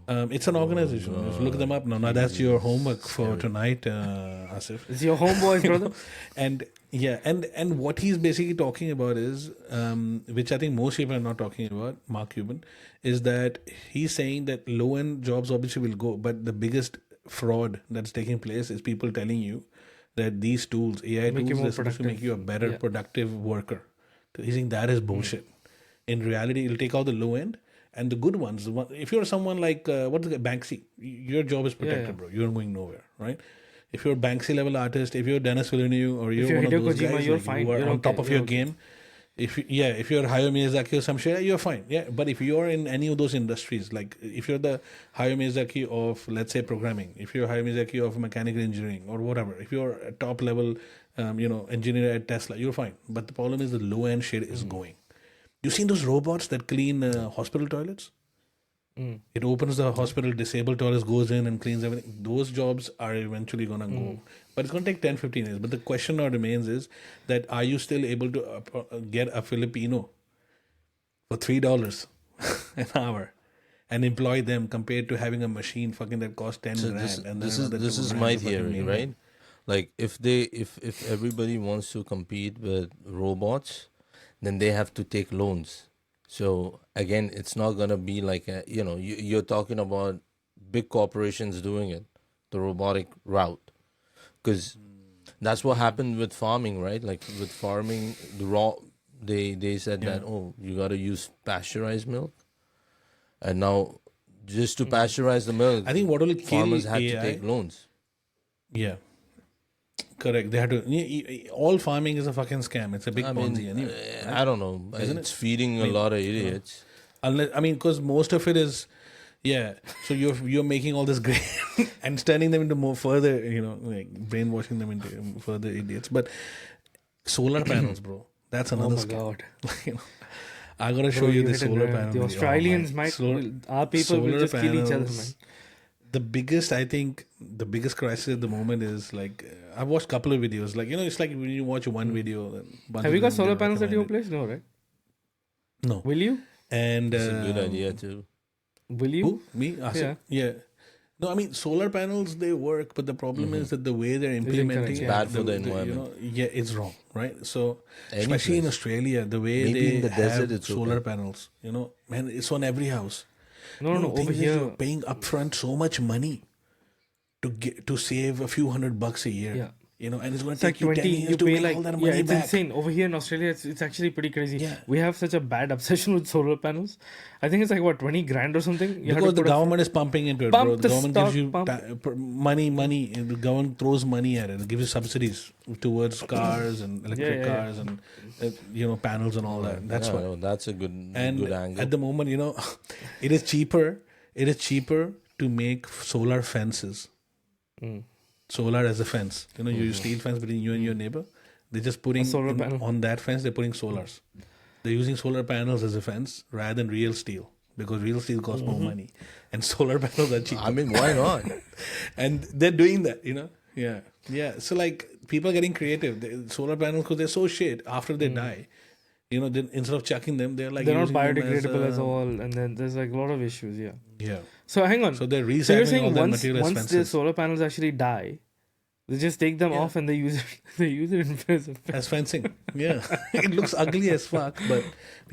oh, It's an organization. Just look them up now. Now that's your homework for tonight, Asif. It's your homeboys, brother. And yeah, and what he's basically talking about is, which I think most people are not talking about, Mark Cuban, is that he's saying that low end jobs obviously will go, but the biggest fraud that's taking place is people telling you that these tools, AI Make you tools, more are supposed to make you a better Yeah. productive worker. He's saying that is bullshit. In reality, it'll take out the low end and the good ones. If you're someone like what's the Banksy, your job is protected, yeah. bro. You're going nowhere, right? If you're a Banksy level artist, if you're Dennis Villeneuve or you're you're one of Hideo those Kojima, guys, you're like, fine. you are You're on okay. top of You're your okay. game. If you're Hayao Miyazaki or some shit, you're fine. Yeah, but if you're in any of those industries, like if you're the Hayao Miyazaki of, let's say, programming, if you're Hayao Miyazaki of mechanical engineering or whatever, if you're a top level, engineer at Tesla, you're fine. But the problem is the low end shit is going. You seen those robots that clean hospital toilets? It opens the hospital, disabled toilets, goes in and cleans everything. Those jobs are eventually going to go. But it's going to take 10, 15 years. But the question now remains is that are you still able to get a Filipino for $3 an hour and employ them compared to having a machine fucking that costs 10 so grand? this And this then is another this 2 is grand my to fucking theory, maintain. right? Like if everybody wants to compete with robots, then they have to take loans. So again, it's not gonna be like you're talking about big corporations doing it, the robotic route, because that's what happened with farming, right? Like with farming, they said that you gotta use pasteurized milk, and now just to pasteurize the milk, I think what will kill farmers had to AI take loans. Yeah. Correct. They had to. All farming is a fucking scam. It's a big I Ponzi mean, anyway. I don't know. It's feeding a lot of idiots. Unless because most of it is, yeah. So you're making all this grain and turning them into more further, like brainwashing them into further idiots. But solar panels, bro, that's another my scam. God. I gotta show you the hit it, solar man. panel. The video. Australians our people will solar just kill each other, man. panels. The biggest crisis at the moment is like I've watched a couple of videos. Like it's like when you watch one video. Then bunch Have of you got them solar get panels at your recommended. place? No, right? No. Will you? And It's a good idea too. Will you? Who? Me? Asif? Yeah. No, I mean solar panels they work, but the problem is that the way they're implementing incorrect, it, yeah. Bad for the environment. it's wrong, right? So Any especially in place. Australia, the way Maybe they in the have desert it's solar okay. panels, man, it's on every house. No. The Over thing is here, you're paying upfront so much money to save a few $100 a year. Yeah. And it's going it's to like take you 10 20. years You to pay make like all that money it's back. insane. Over here in Australia, it's actually pretty crazy. Yeah. We have such a bad obsession with solar panels. I think it's like what 20 grand or something. You have Because to the put government is pumping into it, Pump bro. The the government stock, gives you pump. money. And the government throws money at it. It gives you subsidies towards cars and electric Yeah. cars and panels and all that. That's Yeah, why. no, that's a good And angle. at the moment, it is cheaper. It is cheaper to make solar fences. Solar as a fence. You use steel fence between you and your neighbor. They're just putting solar panel. on that fence. They're putting solars. They're using solar panels as a fence rather than real steel because real steel costs more money, and solar panels are cheaper. I mean, why not? And they're doing that, yeah. So like people are getting creative. Solar panels because they're so shit after they die. Then instead of chucking them, they're like they're not using them biodegradable as all, and then there's like a lot of issues. Yeah. Yeah. So hang on. So they're So you're recycling saying all that once material as once the fences. solar panels actually die, They just take them off and they use it. They use it as fencing. Yeah, it looks ugly as fuck, but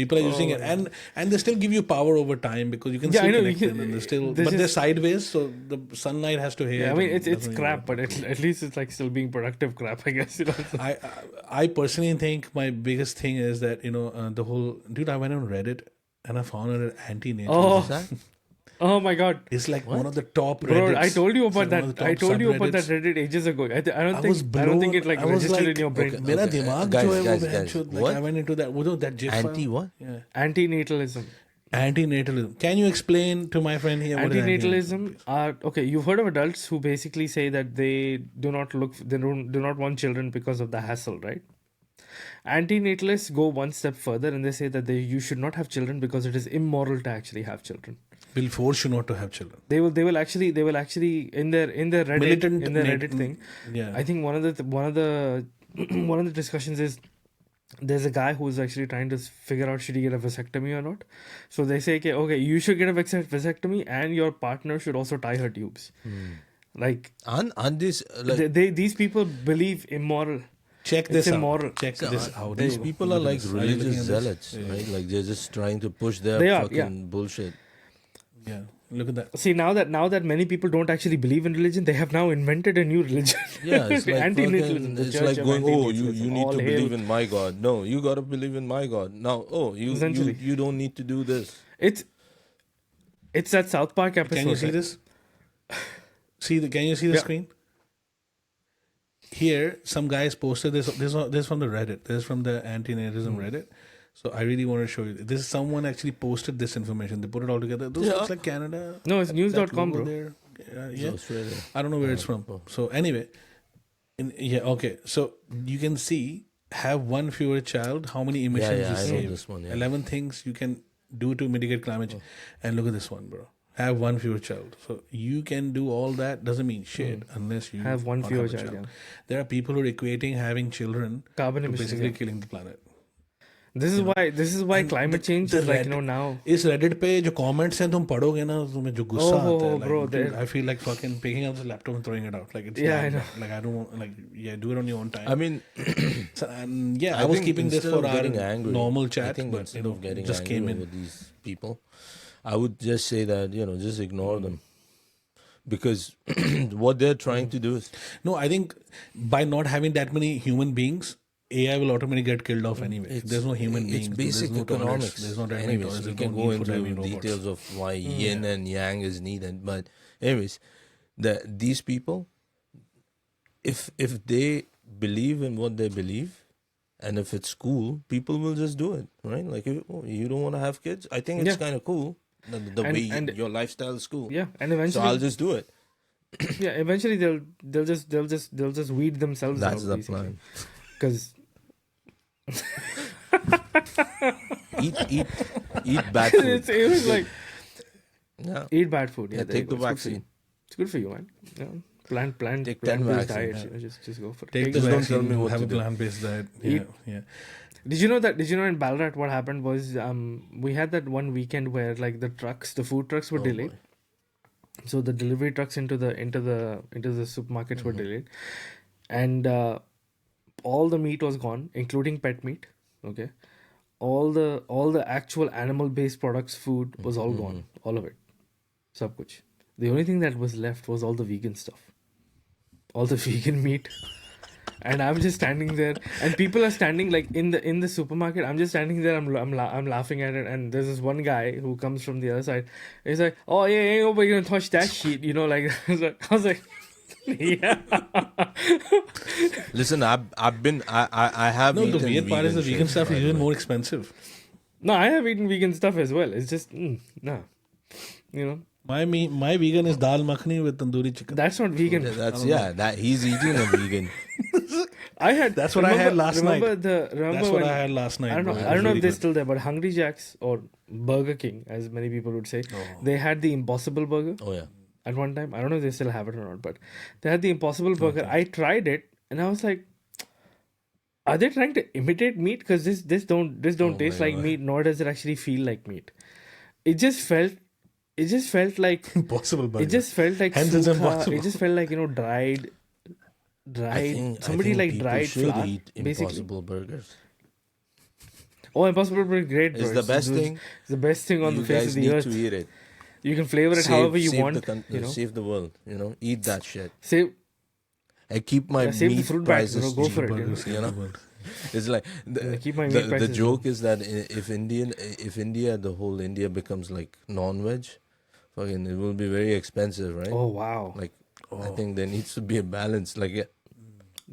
people are using it, and they still give you power over time because you can Yeah, I still know, connect you them, can- and they're still, there's but they're just- sideways, so the sunlight has to hit. Yeah, I mean, and it's doesn't crap, but really work. at least it's like still being productive crap, I guess. You know? I personally think my biggest thing is that the whole dude. I went on Reddit and I found an anti-natal. Oh, oh my god. It's like one of the top Bro, Reddits. I told you It's about like one of that. the I top told you about that subreddits. Reddit ages ago. I don't was think I don't think blown. it like I was registered like, in your brain. okay. मेरा Okay, दिमाग guys, जो है वो guys, बहनचोद, like what? I went into that. वो तो that GIF file. Anti what? Yeah. Antinatalism. Antinatalism. Can you explain to my friend here what is Antinatalism are okay. You've heard of adults who basically say that they do not want children because of the hassle, right? Antinatalists go one step further and they say that you should not have children because it is immoral to actually have children. Will force you not to have children. They will actually in their Reddit Militant in their nat- Reddit thing. Yeah. I think one of the one of the discussions is there's a guy who's actually trying to figure out should he get a vasectomy or not. So they say, okay, you should get a vasectomy and your partner should also tie her tubes. Like, Aren't these like these people believe immoral. Check this It's out. immoral. Check this out. these people are Look at like this. Are you looking religious at this? zealots, Yeah. right? Like they're just trying to push their They are, fucking yeah. bullshit. Yeah. Look at that. See, now that many people don't actually believe in religion, they have now invented a new religion. Yeah, it's like Antinatalism. fucking, The it's Church like of going, oh, you Antinatalism. need All to hail. believe in my God. No, you gotta believe in my God. Now, oh, Essentially. you don't need to do this. It's that South Park episode. Can you see right? this? Can you see the Yeah. screen? Here, some guys posted this. This is from the Reddit. This is from the anti-natalism Reddit. So I really want to show you. This is someone actually posted this information. They put it all together. This looks like Canada. No, it's That news.com, logo bro. there. It's Yeah. Australia. I don't know where it's from. So anyway, okay. So you can see, have one fewer child. How many emissions yeah, you I know save? this one, yeah. 11 things you can do to mitigate climate change. And look at this one, bro. Have one fewer child. So you can do all that. Doesn't mean shit unless you Have one not fewer have a child, yeah. There are people who are equating having children Carbon to emissions, basically yeah. killing the planet. This is why climate change is like, now. इस Reddit पे जो comments हैं तुम पढ़ोगे ना तुम्हें जो गुस्सा Oh, आता है, like, bro, dude, there- I feel like fucking picking up the laptop and throwing it out. Like it's Yeah, that I know. bad. Like I don't want, like, yeah, do it on your own time. I mean, So, and yeah, I was think keeping this instead for of our getting angry, normal I chat, think but instead of getting just angry came over in. these people, I would just say that just ignore them, because what they're trying to do is No, I think by not having that many human beings, AI will automatically get killed off anyway. If there's no human beings, It's basic there's no toilets, economics. there's not that many Anyways, toilets, we there's can no go need for having into robots. details of why yin and yang is needed. But anyways, these people, if they believe in what they believe, and if it's cool, people will just do it, right? Like, you don't want to have kids? I think it's Yeah. kind of cool. The And- way and- your lifestyle is cool. Yeah, and So eventually I'll just do it. yeah, eventually they'll just weed themselves That's out, the basically. plan. Because Eat bad food. it was like Yeah. eat bad food. Yeah, Yeah, there you take go. the It's good for you. vaccine. It's good for you, man. Yeah. Plant Take 10 plant-based vaccines, diet. Just go for it. Take the Just don't tell vaccine, me what have to a do. plant-based diet. Eat- Yeah. Did you know in Ballarat what happened was we had that one weekend where like the food trucks were delayed. So the delivery trucks into the supermarkets were delayed, and all the meat was gone, including pet meat. Okay, all the actual animal based products, food was all gone, all of it, sab kuch. The only thing that was left was all the vegan stuff, all the vegan meat. And I'm just standing there, and people are standing like in the supermarket. I'm just standing there. I'm laughing at it, and there's this one guy who comes from the other side. He's like, "Oh yeah, ain't nobody gonna touch that shit," like I was like, yeah. Listen, I've been I have No, the eaten weird part is the vegan shit, stuff by is the even way. more expensive. No, I have eaten vegan stuff as well. It's just nah, My vegan is dal makhani with tandoori chicken. that's not vegan. That he's eating a vegan. I had That's what I had last night. Remember That's what when, I had last night. I don't know. bro. It I don't was know very if they're good. still there, but Hungry Jack's or Burger King, as many people would say, they had the Impossible Burger Oh yeah. at one time. I don't know if they still have it or not, but they had the Impossible Burger. I tried it, and I was like, "Are they trying to imitate meat? Because this don't taste like meat, nor does it actually feel like meat. It just felt like Impossible burger. it just felt like Hence it's sukha. impossible. It just felt like dried. I somebody think like people dried should flour, eat basically. Impossible Burgers. Oh, Impossible Burger, great, bro. It's the best thing. It's the best thing on You the face of guys the need earth. to eat it. You can flavor it however you Save want. save the world. Eat that shit. Save And keep my save the meat fruit bags, bro. prices Go cheap. for it. Burgers You in know? the world. It's like Keep my meat the prices joke low. is that if India, the whole India becomes like non-veg, fucking it will be very expensive, right? Oh wow. Like I think there needs to be a balance. Like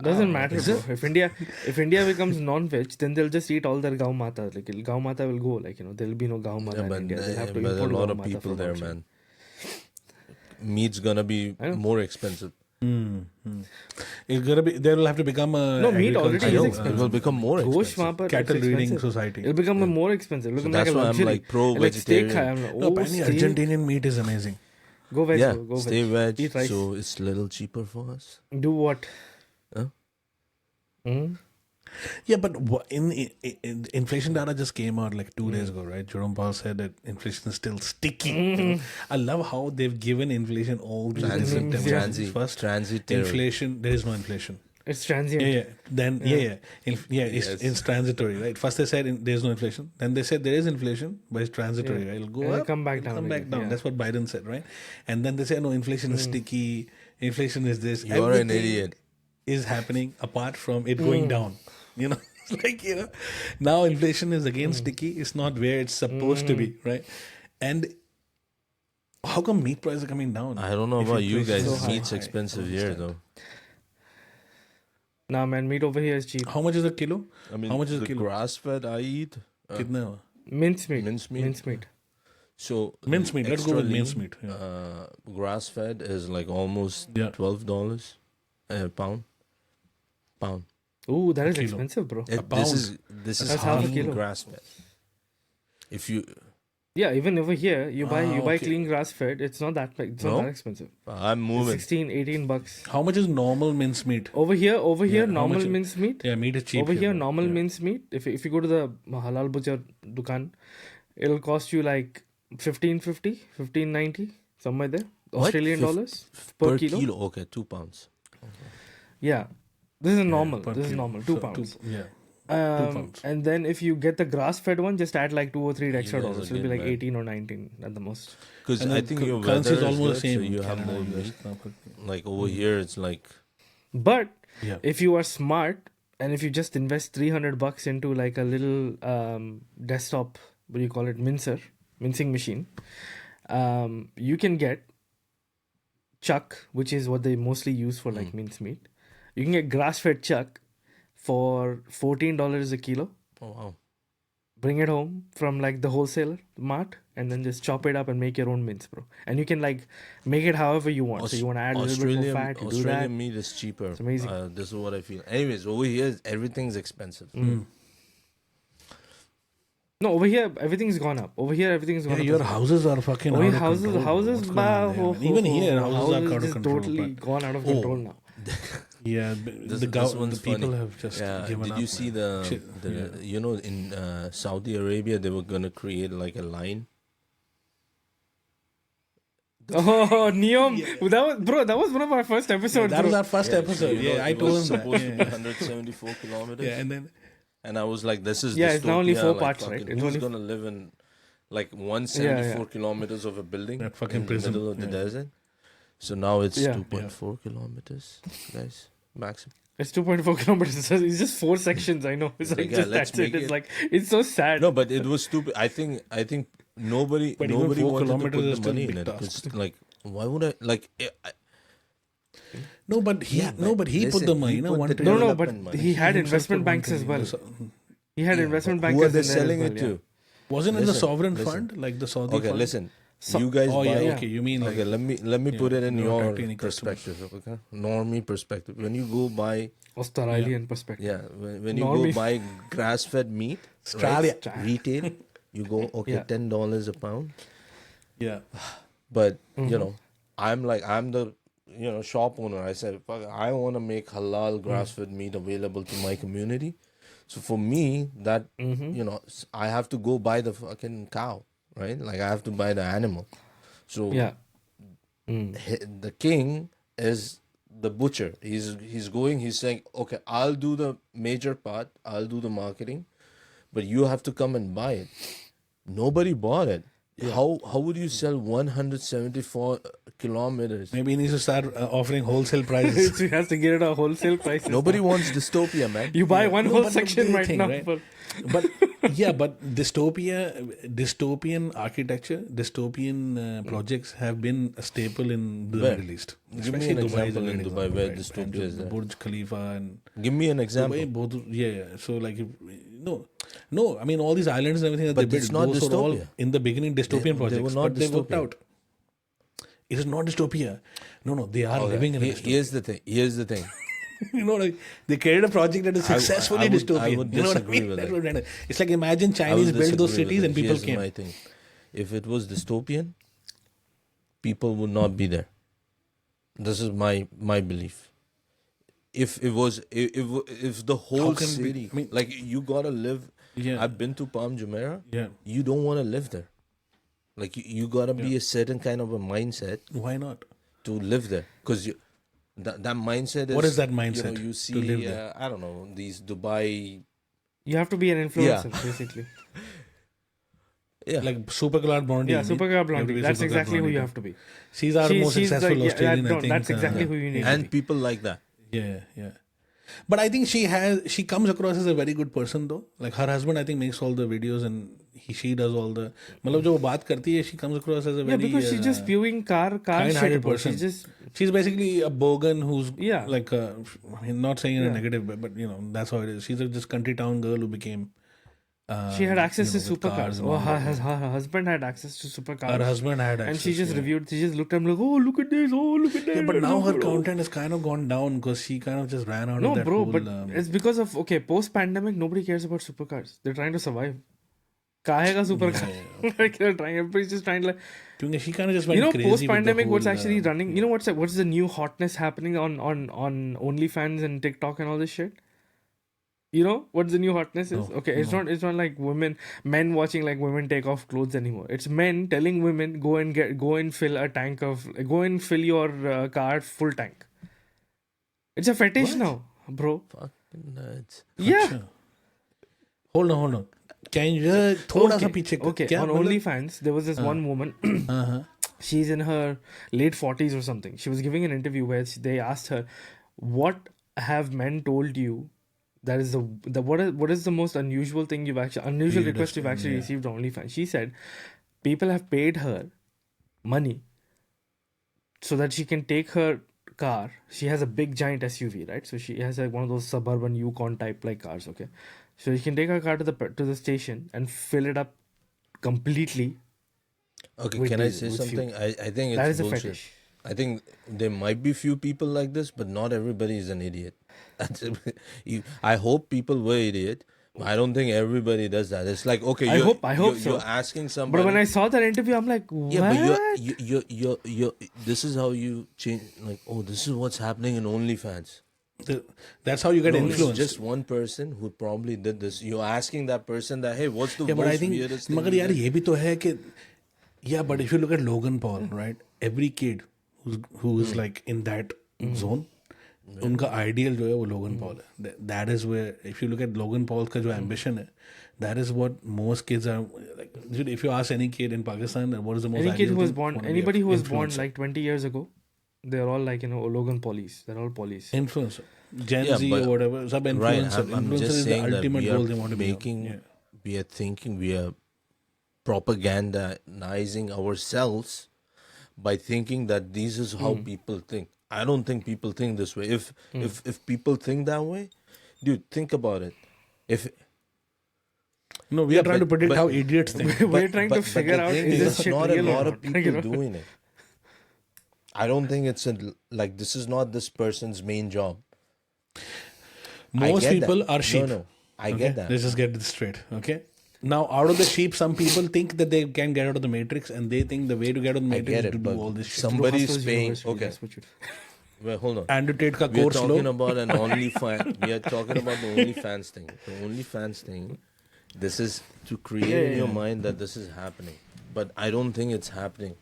Doesn't matter, bro. If India becomes non-veg, then they'll just eat all their gau mata. Like gau mata will go. Like there'll be no gau mata in but, India. They'll have to but a import lot gau of mata people from there, outside. man. Meat's gonna be I know. more expensive. It's gonna be. They will have to become a No, meat already I is know expensive. it will become more Gosht expensive. वहाँ पर cattle it's breeding expensive. society. It'll become more expensive. It'll So become like that's a why I'm luxury. like pro-vegetarian. Like steak खाया हमने. No, Oh, apparently steak. Argentinian meat is amazing. Go veg, Yeah, bro. Go stay veg. veg, Eat rice. so it's a little cheaper for us. Do what? Huh? Hmm? Yeah, but inflation data just came out like 2 days ago, right? Jerome Powell said that inflation is still sticky. I love how they've given inflation all these different definitions. First, transitory. inflation. There is no inflation. It's transient. Yeah. Then it's transitory, right? First they said there's no inflation. Then they said there is inflation, but it's transitory. Right? It'll go It'll up, come back it'll down come back again, down. yeah. That's what Biden said, right? And then they said no, inflation is sticky. Inflation is this. You're an Everything idiot. Is happening apart from it going down. It's like now inflation is again sticky. It's not where it's supposed to be, right? And how come meat prices are coming down? I don't know If about you inflation guys. is so Meat's high? expensive I don't here, understand. though. Nah, man, meat over here is cheap. How much is a kilo? I mean, How much is a the kilo? grass-fed I eat? Kitna हुआ? Mincemeat. Mincemeat. Mincemeat. So Mincemeat. Let's go extra with lean, mincemeat. Yeah. Grass-fed is like almost Yeah. $12 a pound. Ooh, that is kilo. expensive, bro. This pound. is That's half a clean kilo. grass-fed. If you, Yeah, even over here, you buy okay. clean grass fed. It's not that it's No? not that expensive. I'm It's moving. 16, 18 bucks. How much is normal mincemeat? Over here, Yeah, how normal much- mince meat. Yeah, meat is cheap. Over here, bro. normal Yeah. mince meat. If you go to the halal butcher dukan, it'll cost you like 15.50, 15.90, somewhere there. What? Australian Fif- dollars per kilo. Okay, 2 pounds. Yeah, this is normal. Per This is kilo. normal. 2 So, pounds. Yeah. pounds. And then if you get the grass fed one, just add like 2 or 3 extra guys dollars. are It'll be good, like man. 18 or 19 at the most. Because And I then think your currency weather is almost good, the same. so you have Canada, more US, meat. now. Like over here, it's like But Yeah. if you are smart and if you just invest $300 into like a little desktop, what do you call it, mincing machine, you can get chuck, which is what they mostly use for like mincemeat. You can get grass-fed chuck for $14 a kilo. oh wow. Bring it home from like the wholesaler mart, and then just chop it up and make your own mince, bro. And you can like make it however you want. So you want to add a little bit more fat, you do that. Australian meat is cheaper. It's amazing. This is what I feel. Anyways, over here, everything's expensive. No, over here everything's gone up. Over here everything's gone Yeah, up. your as well. houses are fucking Oh, out yeah, of control. houses, What's going on there, man? Even here, houses are out of just control. totally but- gone out of control now. Yeah, This the one's people funny. have just Yeah, given did up. you see man. the Shit, you know in Saudi Arabia they were gonna create like a line. Oh, Neom. That was one of our first episodes, That was bro. our first episode. you know, Yeah, I it told was him that. supposed to be Yeah. 174 kilometers. Yeah, and then And I was like, this is Yeah, it's now only dystopia, 4 like, parts, fucking right? It's Who's only- gonna live in like 174 Yeah. kilometers of a building That fucking in prison, the middle of the yeah. desert? So now it's Yeah. 2.4 kilometers, guys, maximum. It's 2.4 kilometers. It's just 4 sections. I know. It's like Yeah, just let's that's it. make It's it- like it's so sad. No, but it was stupid. I think nobody But even 4 wanted to kilometers put is the still a money big in it. task. It's like, why would I like? no, but he put listen, the money. he No, put one the trade. No, development but money. he had himself investment put one banks as trade. well. He had investment Who are bankers they in there as selling well, it yeah. to? Wasn't it the Listen, sovereign listen. fund, like the Saudi Okay, fund? listen. So- You guys Oh buy. yeah, okay. You mean like Okay, let me put it in your your tiny customers. perspective. Okay, normie perspective. When you go buy, Australian perspective. yeah, when you Normie. go buy grass-fed meat, Australia. right, retail, you go okay, Yeah. $10 a pound. yeah. But you know, I'm the shop owner. I said, fuck, I want to make halal grass-fed meat available to my community. So for me, that I have to go buy the fucking cow, right? Like I have to buy the animal. So Yeah. the king is the butcher. He's going. He's saying, okay, I'll do the major part. I'll do the marketing, but you have to come and buy it. Nobody bought it. How would you sell 174 kilometers? Maybe he needs to start offering wholesale prices. So he has to get it at wholesale prices. Nobody now. wants dystopia, man. You buy one No, whole but section the right thing, now. right? For, But dystopian architecture, dystopian projects have been a staple in the Where? Middle East. Give me Especially an Dubai is a example great in Dubai where right? dystopia And is there. Burj Khalifa and Give me an example. Dubai, both, yeah. So like, no. I mean, all these islands and everything that But they it's built, not those were all dystopia. in the beginning dystopian They were projects, not but they worked dystopia. out. It is not dystopia. No, they are living in a dystopia. Here's the thing. Like they created a project that is successfully dystopian. I would You know what I disagree mean? with That's that. what I'm trying to- It's like imagine I Chinese will built those disagree with cities that. and people Here's came. my thing. If it was dystopian, people would not be there. This is my belief. If it was, if the whole can it be? city, I mean- like you gotta live. Yeah. I've been to Palm Jumeirah. Yeah. You don't want to live there. Like you gotta be a certain kind of a mindset Why not? to live there, because that mindset is. What is that mindset You to see, live there? I don't know, these Dubai. you have to be an influencer, Yeah. basically. Yeah, Like Supercar Blondie. Yeah, you mean? Supercar You have to Blondie. be That's Supercar exactly who Blondie you too. have to be. She's our most she's successful like, Australian, I think. That's exactly who you need to and be. people like that. Yeah. But I think she comes across as a very good person though. Like her husband, I think makes all the videos and she does all the. मतलब जो वो बात करती है, she comes across as a Yeah, very because she's just spewing car shit. kind-hearted Bro. person. She's just She's basically a bogan who's Yeah. like I mean, not saying in a Yeah. negative way, but that's how it is. She's a just country town girl who became. she had access to with cars supercars. and Oh, all her, that. her husband had access to supercars. Her husband had access. and she just yeah. reviewed. She just looked at him like, oh, look at this. Oh, look at that. Yeah, but now her Oh. content has kind of gone down because she kind of just ran out No, of that bro, whole. but it's because of post pandemic. Nobody cares about supercars. They're trying to survive. Kahe ka supercar? Like they're trying. Everybody's just trying to like. क्योंकि she kind of just went crazy Post with the pandemic, what's whole, actually running? You know what's the new hotness happening on OnlyFans and TikTok and all this shit? You know what the new hotness is? Okay, it's not like men watching like women take off clothes anymore. It's men telling women go and fill a tank of go and fill your car full tank. It's a fetish now, bro. Fucking nuts. Yeah. अच्छा. Hold on. Can you थोड़ा सा पीछे Okay. क्या On मतलब? OnlyFans, there was this one woman. She's in her late 40s or something. She was giving an interview where they asked her, "What have men told you? That is what is the most unusual thing unusual request you've actually received on OnlyFans?" She said, "People have paid her money so that she can take her car. She has a big giant SUV, right? So she has like one of those suburban Yukon type like cars. Okay, so she can take her car to the station and fill it up completely." Okay, With can I diesel, say with something? fuel. I think it's That is a bullshit. fetish. I think there might be few people like this, but not everybody is an idiot. I hope people were idiot. But I don't think everybody does that. It's like, okay, I hope so. You're asking somebody. But when I saw that interview, I'm like, what? yeah, but you're this is how you change. Like, oh, this is what's happening in OnlyFans. That's how you get No, influenced. it's just one person who probably did this. You're asking that person that, hey, what's the Yeah, but I most think weirdest thing? मगर you यार did? ये भी तो है कि yeah, but if you look at Logan Paul, right? Every kid who is like in that zone, उनका ideal जो है वो Logan Paul है. That is where if you look at Logan Paul का जो ambition है, that is what most kids are like. Dude, if you ask any kid in Pakistan, what is the most Any kid ideal who was thing? born, Wanna be anybody a who was born influencer. like 20 years ago, they're all like, Logan Police. They're all police. Influencer, Gen Yeah, Z but- or whatever, sub influencer. Right, I'm Influencer just is the saying that ultimate we goal are they want to be. making, Yeah. we are thinking, we are propagandizing ourselves by thinking that this is how people think. I don't think people think this way. If people think that way, dude, think about it. If No, we are trying to predict but- how idiots think. We're trying to figure the out thing is this there's shit not real a or lot not? of people doing it. I don't think it's like this is not this person's main job. I Most get people that. are sheep. No, I Okay? get that. Let's just get this straight. Okay. Now, out of the sheep, some people think that they can get out of the matrix, and they think the way to get out of the I matrix get is to it, do but all this shit. somebody's Hustlers paying. University, Okay, that's what you- well, hold on. Andrew Tate ka We are course talking lo. about an OnlyFans. We are talking about the OnlyFans thing. The OnlyFans thing. This is to create in your mind that this is happening, but I don't think it's happening.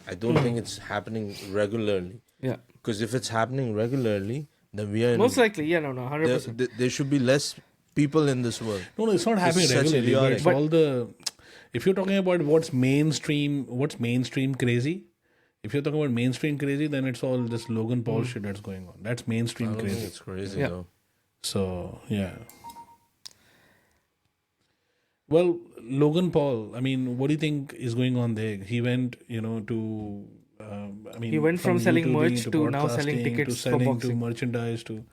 I don't think it's happening regularly. Yeah. Because if it's happening regularly, then we are in Most likely, yeah, no, 100%. there should be less people in this world. No, it's not happening such regularly. But idiotic. it's all the. If you're talking about what's mainstream crazy. If you're talking about mainstream crazy, then it's all this Logan Paul shit that's going on. That's mainstream I don't think crazy. it's crazy Yeah. though. So yeah. Well, Logan Paul. I mean, what do you think is going on there? He went, to. He went from selling YouTubing merch to now selling podcasting, tickets to for selling to boxing. merchandise to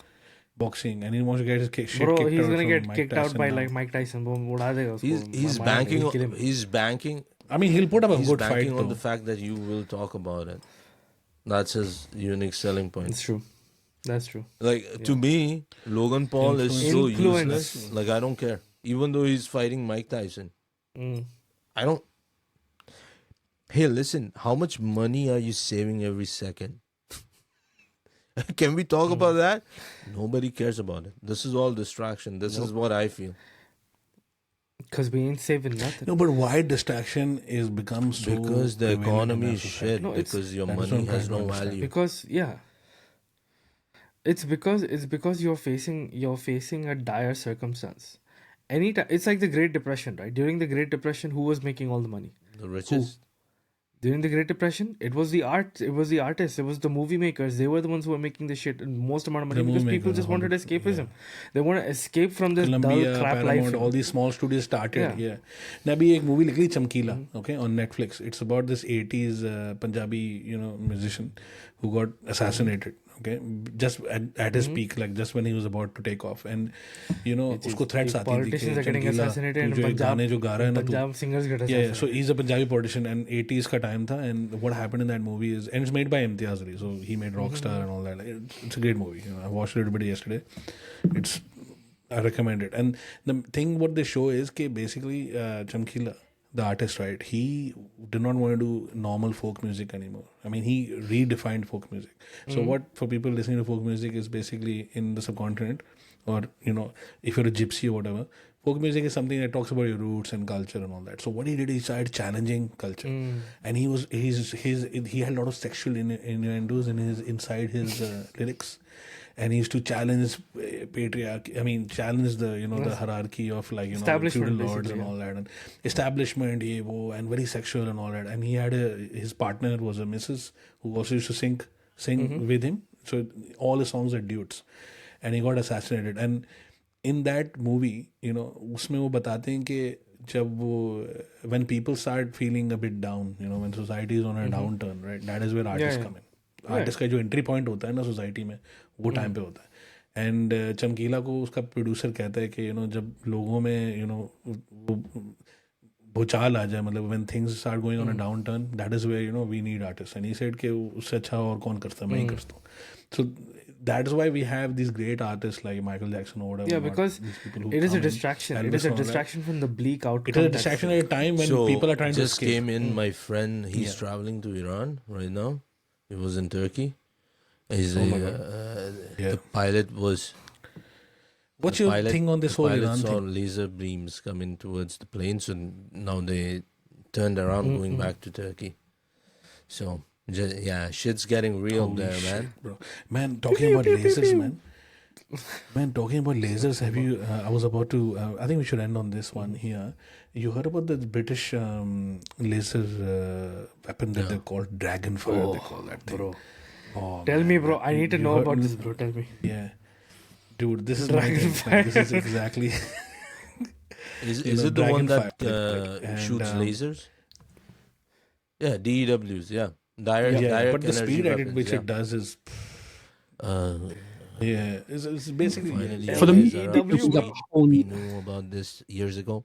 boxing, and he wants to get his shit Bro, kicked he's out gonna from get Mike kicked out Tyson by now. like Mike Tyson. Boom, उड़ा देगा उसको. He's My- banking. he'll kill him. He's banking. I mean, he'll put up a He's good fight banking on though. the fact that you will talk about it. That's his unique selling point. It's true. That's true. Like to me, Logan Paul is so Influence. useless. Like I don't care. Even though he's fighting Mike Tyson, I don't. Hey, listen. How much money are you saving every second? Can we talk about that? Nobody cares about it. This is all distraction. This is what I feel. Because we ain't saving nothing. No, but why distraction is become so Because the prevalent in economy our is society? shit. No, it's- Because your that is money what I'm has trying to no understand. value. Because it's because you're facing a dire circumstance. Anytime it's like the Great Depression, right? During the Great Depression, who was making all the money? The richest. During the Great Depression, it was the artists, it was the movie makers. They were the ones who were making the shit and most amount of money The because movie people makers, just wanted 100%, escapism. They want to escape from this Columbia, dull crap Paramount, life. all these small studios started. Yeah. Yeah. Now, abhi ek movie likhi Chamkila, okay, on Netflix. It's about this 80s Punjabi, musician who got assassinated. Okay, just at his peak, like just when he was about to take off, and usko threats aati thi Politicians are getting assassinated and गाने जो गा रहा है ना तू, Punjab singers get yeah, assassinated. so he's a Punjabi politician, and 80s ka time tha, and what happened in that movie is, and it's made by Imtiaz Ali, so he made Rockstar and all that. Like, it's a great movie. I watched it a little bit yesterday. I recommend it. And the thing what they show is that basically Chamkila, the artist, right, he did not want to do normal folk music anymore. I mean, he redefined folk music. So what, for people listening to folk music, is basically in the subcontinent, or if you're a gypsy or whatever, folk music is something that talks about your roots and culture and all that. So what he did, he started challenging culture, and he had a lot of sexual innuendos inside his lyrics. And he used to challenge patriarchy. I mean, challenge the the hierarchy of Establishment, feudal lords basically, and all that, and establishment, and very sexual and all that. And he had his partner was a missus who also used to sing with him. So all his songs are duets, and he got assassinated. And in that movie, उसमें वो बताते हैं कि जब वो when people start feeling a bit down, when society is on a downturn, right? That is where artists come in. Artist का जो entry point होता है ना सोसाइटी में, वो टाइम पे होता है. एंड चमकीला को उसका प्रोड्यूसर कहता है कि जब लोगों में वो भूचाल आ जाए, मतलब when things start going on a down turn, that is where we need artist. And he said कि उससे अच्छा और कौन करता है, मैं ही करता हूँ. सो that is why we have these great artists like Michael Jackson or whatever. Yeah, because it is a distraction. It is a distraction from the bleak outcome. It is a distraction at a time when people are trying to escape. Just came in, my friend. He's traveling to Iran right now. He was in Turkey. He's the pilot was. What's your thing on this whole Iran saw thing? laser beams coming towards the plane, so now they turned around, going back to Turkey. So. Shit's getting real. Holy there, man. Shit, bro. Man, talking about lasers, man. Man, talking about lasers, have you... I was about to... I think we should end on this one here. You heard about the British laser weapon that they're called Dragonfire, they call that thing. Bro. Oh, Tell me, bro. I need to know about this, bro. Tell me. Yeah. Dude, this is my thing. Like, this is exactly... Is it the one that shoots and, lasers? Yeah, DEWs, yeah. Direct but the energy speed at weapons, which it does is... it's basically... For the we knew about this years ago.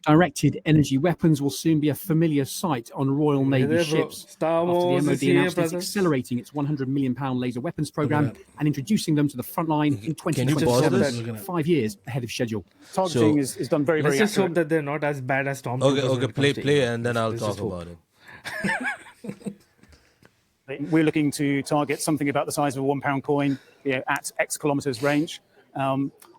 Directed energy weapons will soon be a familiar sight on Royal Navy ships. Star After Wars the is MOD here, announced it's brother. accelerating its £100 million laser weapons program and introducing them to the front line in Can you pause 2027, this? 5 years ahead of schedule. Targeting is done very, Let's very just hope accurate. that they're not as bad as Stormtroopers. Okay, play, and then I'll talk about it. We're looking to target something about the size of a £1 coin at X kilometres range.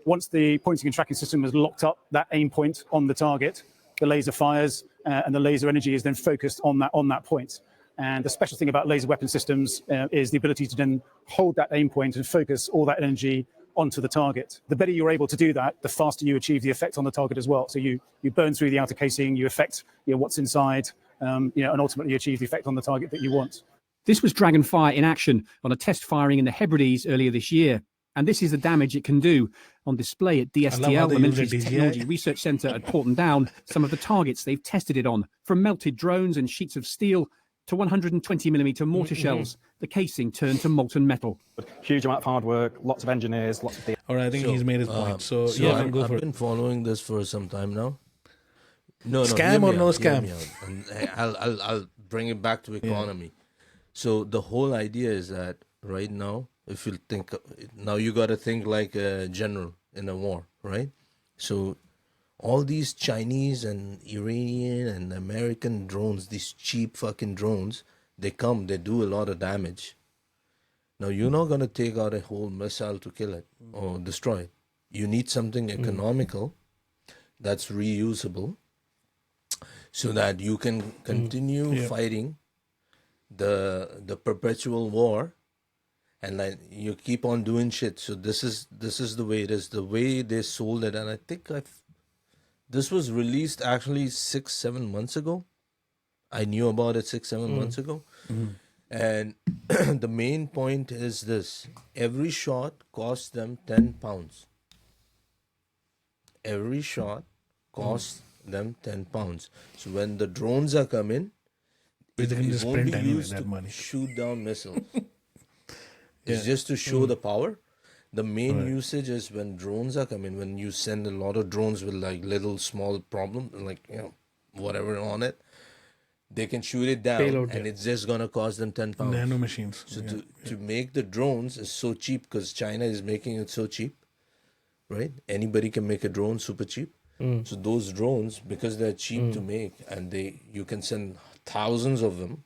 Once the pointing and tracking system is locked up, that aim point on the target, the laser fires and the laser energy is then focused on that point. And the special thing about laser weapon systems is the ability to then hold that aim point and focus all that energy onto the target. The better you're able to do that, the faster you achieve the effect on the target as well. So you burn through the outer casing, you affect what's inside, and ultimately you achieve the effect on the target that you want. This was Dragonfire in action on a test firing in the Hebrides earlier this year. And this is the damage it can do. On display at DSTL, the military's Technology Research Centre at Porton-Down, some of the targets they've tested it on, from melted drones and sheets of steel to 120mm mortar shells. The casing turned to molten metal. Huge amount of hard work, lots of engineers, lots of... All right, I think he's made his point. So I've go for it. been following this for some time now. No, Scam or no hear me scam? out. And I'll bring it back to economy. So the whole idea is that right now, if you think now, you got to think like a general in a war, right? So all these Chinese and Iranian and American drones, these cheap fucking drones, they do a lot of damage. Now you're not going to take out a whole missile to kill it or destroy it. You need something economical that's reusable, so that you can continue fighting the perpetual war, and like you keep on doing shit. So this is the way it is, the way they sold it. And I think this was released actually 6-7 months ago. I knew about it 6-7 months ago. And the main point is this: every shot costs them 10 pounds. Every shot costs them 10 pounds. So when the drones are coming, They can just won't print be anyway used that to money. shoot down missiles. It's just to show the power. The main usage is when drones are coming, when you send a lot of drones with like little small problem, like whatever on it, they can shoot it down, Payload, and it's just gonna cost them 10 pounds. Nano machines. So to make the drones is so cheap, because China is making it so cheap, right? Anybody can make a drone super cheap. So those drones, because they're cheap to make, and you can send thousands of them,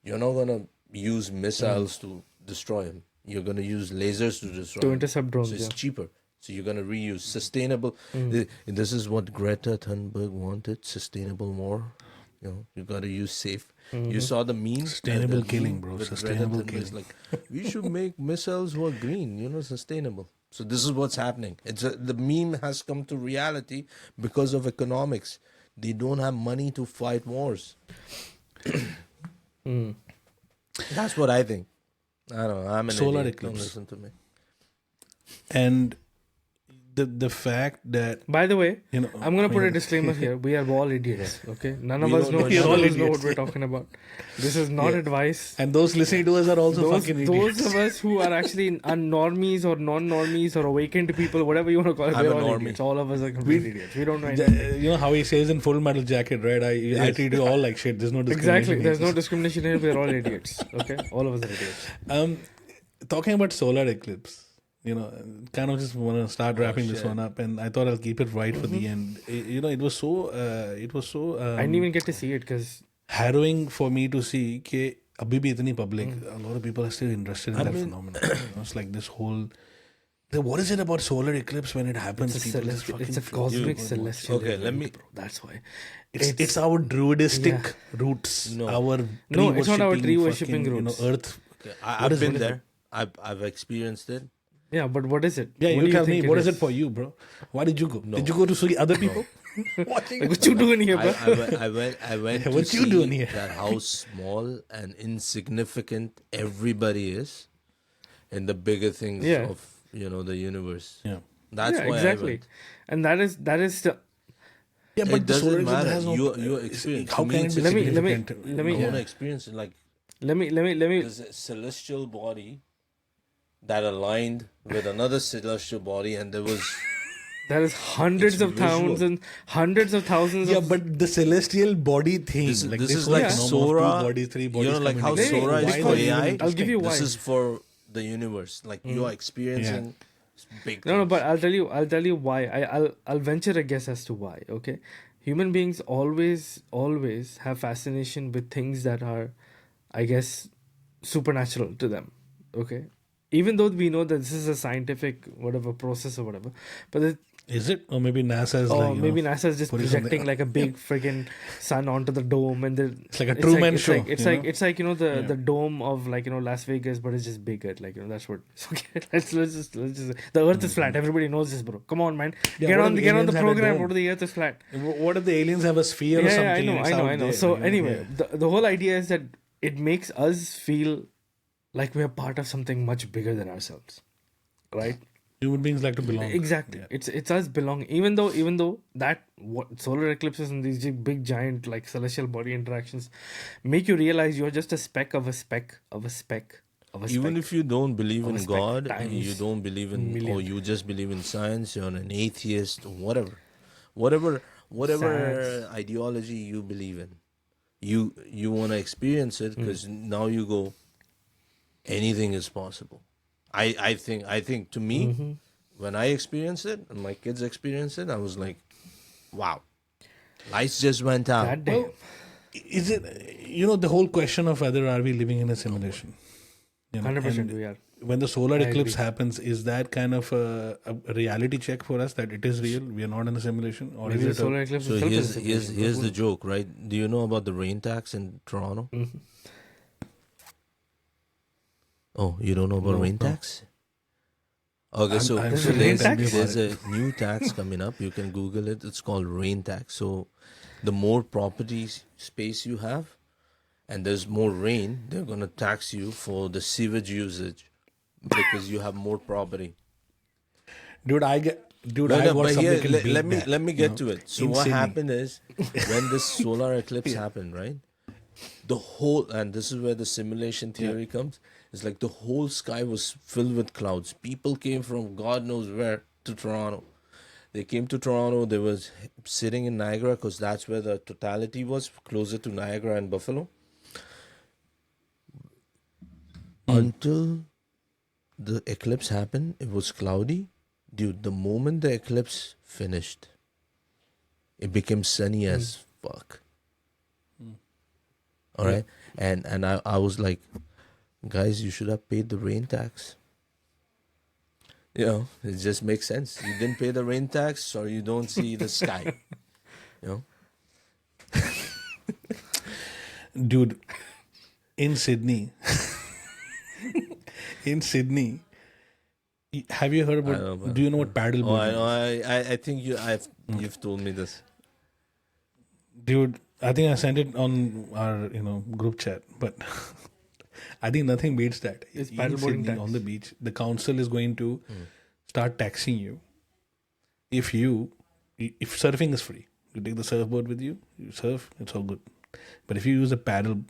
you're not gonna use missiles to destroy them. You're gonna use lasers to destroy To them. intercept drones, So it's yeah. cheaper. So you're gonna reuse sustainable. This is what Greta Thunberg wanted: sustainable war. You gotta use safe. You saw the meme. Sustainable the killing, meme bro. with Greta Sustainable Thunberg is killing. like, we should make missiles who are green. Sustainable. So this is what's happening. The meme has come to reality because of economics. They don't have money to fight wars. That's what I think. I don't know. I'm an Solar idiot. eclipse. Don't listen to me. And the fact that By the way, you know, I'm gonna put a disclaimer here. We are all idiots. Okay, none of We us don't know. know None all of us know idiots. what we're talking about. This is not advice. and those listening to us are also Those fucking idiots. of us who are actually normies or non-normies or awakened people, whatever you want to call it, I'm we're a all normie. idiots. All of us are complete idiots. We don't know anything. You know how he says in Full Metal Jacket, right? I treat you all like shit. There's no discrimination. Exactly. There's no against discrimination here. We're all idiots. Okay, all of us are idiots. us. Talking about solar eclipse, kind of just want to start wrapping this one up, and I thought I'll keep it right for the end. It was so I didn't even get to see it because harrowing for me to see that abhi bhi itni public, a lot of people are still interested in that phenomenon. It's like this whole. What is it about solar eclipse when it happens? it's a, People just celestial, it's a fucking cosmic freak. celestial. Okay, let me- event, bro. That's why. It's our druidistic Yeah. roots. No. Our No, it's not our tree tree-worshipping fucking, roots. Earth. Okay, What I've is- been what is there. I've experienced it. Yeah, but what is it? Yeah, What you do tell me. think What is it for you, bro? Why did you go? No. Did you go to see other people? Watching. Like, what you doing here, bro? I went Yeah, to what you see doing here? that how small and insignificant everybody is in the bigger things Yeah. of the universe. Yeah. That's Yeah, why exactly. I went. And that is the. Yeah, It but the solar doesn't eclipse matter. has no. Your experience. How To me, can it it's be Let me- significant? let me- I yeah. want to experience it. Like Let me. there's a celestial body that aligned with another celestial body, and there was There is hundreds It's of thousands, hundreds of thousands Yeah, of. but the celestial body thing, this like this this is whole like phenomenon of Sora. two bodies, three bodies. Like how coming together. Sora is Why for is that even AI. I'll give you This why. is for the universe. Like you are experiencing big. No, things. but I'll tell you why. I'll venture a guess as to why. Okay, human beings always have fascination with things that are, I guess, supernatural to them. Okay, even though we know that this is a scientific whatever process or whatever, but Is it? Or maybe NASA is Or maybe NASA is just putting projecting something- like a big friggin' sun onto the dome, and It's like a Truman Show, It's you like know? it's like the dome of Las Vegas, but it's just bigger. That's what. Okay, let's just the Earth is flat. Everybody knows this, bro. Come on, man. Yeah, get what on if get on aliens the have a program. dome? What if the Earth is flat? What if the aliens have a sphere or something? I know, and it's I know, out I know. there, So you know? anyway, Yeah. the whole idea is that it makes us feel like we're part of something much bigger than ourselves, right? Human beings like to belong. Exactly. Yeah. It's us belonging. Even though that solar eclipses and these big giant like celestial body interactions make you realize you're just a speck of a speck of a speck of a speck. Even if you don't believe Of a in speck God, times you don't believe in, or million. you just believe in science, you're an atheist, whatever Science. ideology you believe in, you want to experience it because now you go, anything is possible. I think to me, when I experienced it and my kids experienced it, I was like, wow, lights just went out. God damn. Well, is it, the whole question of whether are we living in a simulation? 100% and we are. when the solar I eclipse agree. happens, is that kind of a reality check for us that it is real? We are not in a simulation, or Maybe is the it? solar eclipse So itself is a here's simulation. here's the joke, right? Do you know about the rain tax in Toronto? Oh, you don't know about rain tax? Okay, so I'm There's so a rain there's, tax? there's a new tax coming up. You can Google it. It's called rain tax. So the more property space you have, and there's more rain, they're gonna tax you for the sewage usage because you have more property. Dude, I got But something here, can beat let me that, let me you get know, to it. So in what Sydney. happened is when this solar eclipse happened, right? The whole, and this is where the simulation theory comes. It's like the whole sky was filled with clouds. People came from God knows where to Toronto. They came to Toronto. They was sitting in Niagara because that's where the totality was, closer to Niagara and Buffalo. Until the eclipse happened, it was cloudy. Dude, the moment the eclipse finished, it became sunny as fuck. All right, and I was like, guys, you should have paid the rain tax. It just makes sense. You didn't pay the rain tax, so you don't see the sky. Dude, in Sydney, have you heard I know about? about- Do you know what paddle Oh, I boarding know. is? I think you've told me this. Dude, I think I sent it on our group chat, but I think nothing beats that. It's In paddleboarding Sydney, tax. on the beach, the council is going to start taxing you if surfing is free. You take the surfboard with you, you surf, it's all good. But if you use a paddle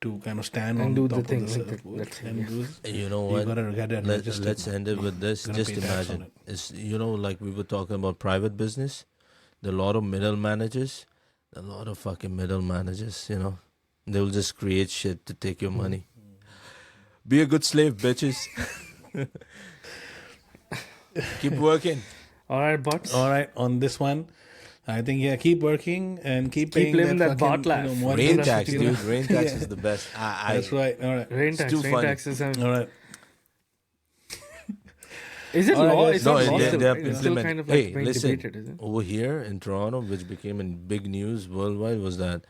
to kind of stand And on do top the of thing, the like that, surfboard that's it, and yeah. do this, You know you what? gotta get it registered. Let's end it with this. Gonna Just pay tax on imagine. it. It's like we were talking about private business. There are a lot of middle managers. A lot of fucking middle managers. They will just create shit to take your money. Be a good slave, bitches. Keep working. All right, bots. All right, on this one, I think keep working and keep paying living that fucking, bot life. more Rain than tax, 50 dude. Rain tax is the best. That's right. All right. Rain tax. too Rain funny. tax is. All right. Is it All right, law? guys. It's No, not law they still, have right? It's still implemented. kind of like Hey, being listen. debated, is it? Over here in Toronto, which became in big news worldwide, was that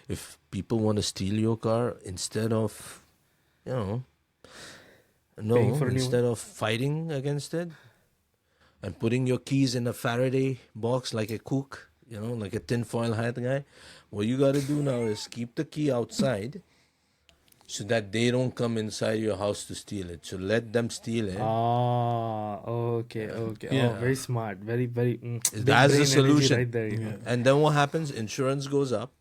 if people want to steal your car, instead of, Paying for a new instead of fighting against it and putting your keys in a Faraday box like a cook, like a tinfoil hat guy, what you got to do now is keep the key outside so that they don't come inside your house to steal it. So let them steal it. Ah, okay. Yeah. Oh, very smart. Very, very. Big That's the brain energy solution. right there. You know. And then what happens? Insurance goes up.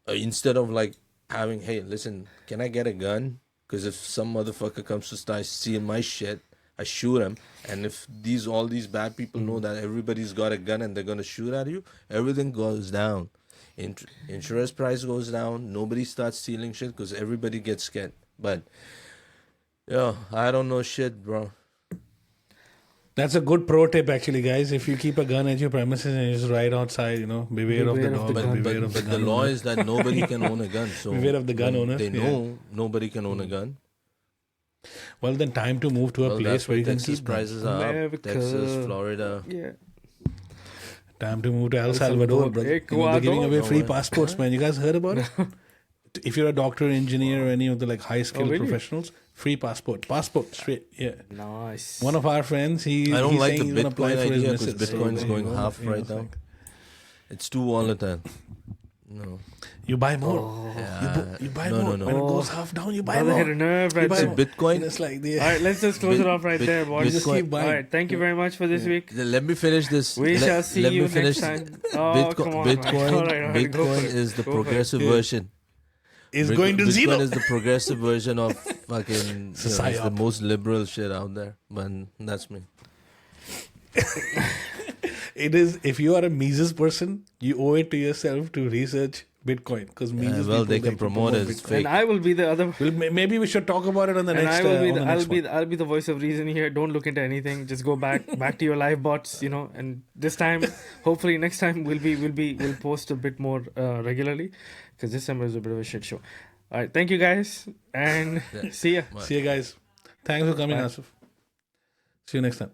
Instead of like having, hey, listen, can I get a gun? Because if some motherfucker comes to start steal my shit, I shoot him. And if all these bad people know that everybody's got a gun and they're gonna shoot at you, everything goes down. Insurance price goes down. Nobody starts stealing shit because everybody gets scared. But I don't know shit, bro. That's a good pro tip, actually, guys. If you keep a gun at your premises and you just ride outside, beware of the Beware of dog, the and gun. beware of the But gun. the law owner. is that nobody can own a gun. So Beware of the gun when owner, They yeah. know nobody can own a gun. Well, then time to move to a Well, place that's where where you can Texas keep them. prices are up. America. Texas, Florida. Yeah. Time to move to El Salvador, brother. You know, they're giving away free passports, man. You guys heard about it? If you're a doctor, engineer, or any of the like high skilled really? professionals, free passport straight. Yeah. Nice. One of our friends, I don't he's like the saying he's gonna apply Bitcoin for his idea because missus. Bitcoin's So, going you know, half you know, right it's now. like, It's too volatile. No. you buy more. Yeah. You buy No, more. no, When it no. goes half down, you buy Brother hit more. a nerve You right buy there. more. Bitcoin. It's like the All right, let's just close it off right there, boys. You just keep buying. All right, thank you very much for this week. Let me finish this. We shall see let you me finish. next time. Oh, come on, man. Bitcoin, All right, go for Bitcoin it. is the Go for it. progressive version. It's going to Bitcoin zero. is the progressive version of fucking. You know, it's the Psyop. most liberal shit out there. But that's me. It is. If you are a Mises person, you owe it to yourself to research Bitcoin because Mises. Well, people, they can promote it. It's Bitcoin. fake. And I will be the other. Well, maybe we should talk about it on the And next. I will be on the, the next one. I'll be the voice of reason here. Don't look into anything. Just go back to your live bots, you know. And this time, hopefully next time we'll post a bit more regularly, because this time was a bit of a shit show. All right, thank you guys, and see ya. See you guys. Thanks for coming, Bye. Asif. See you next time.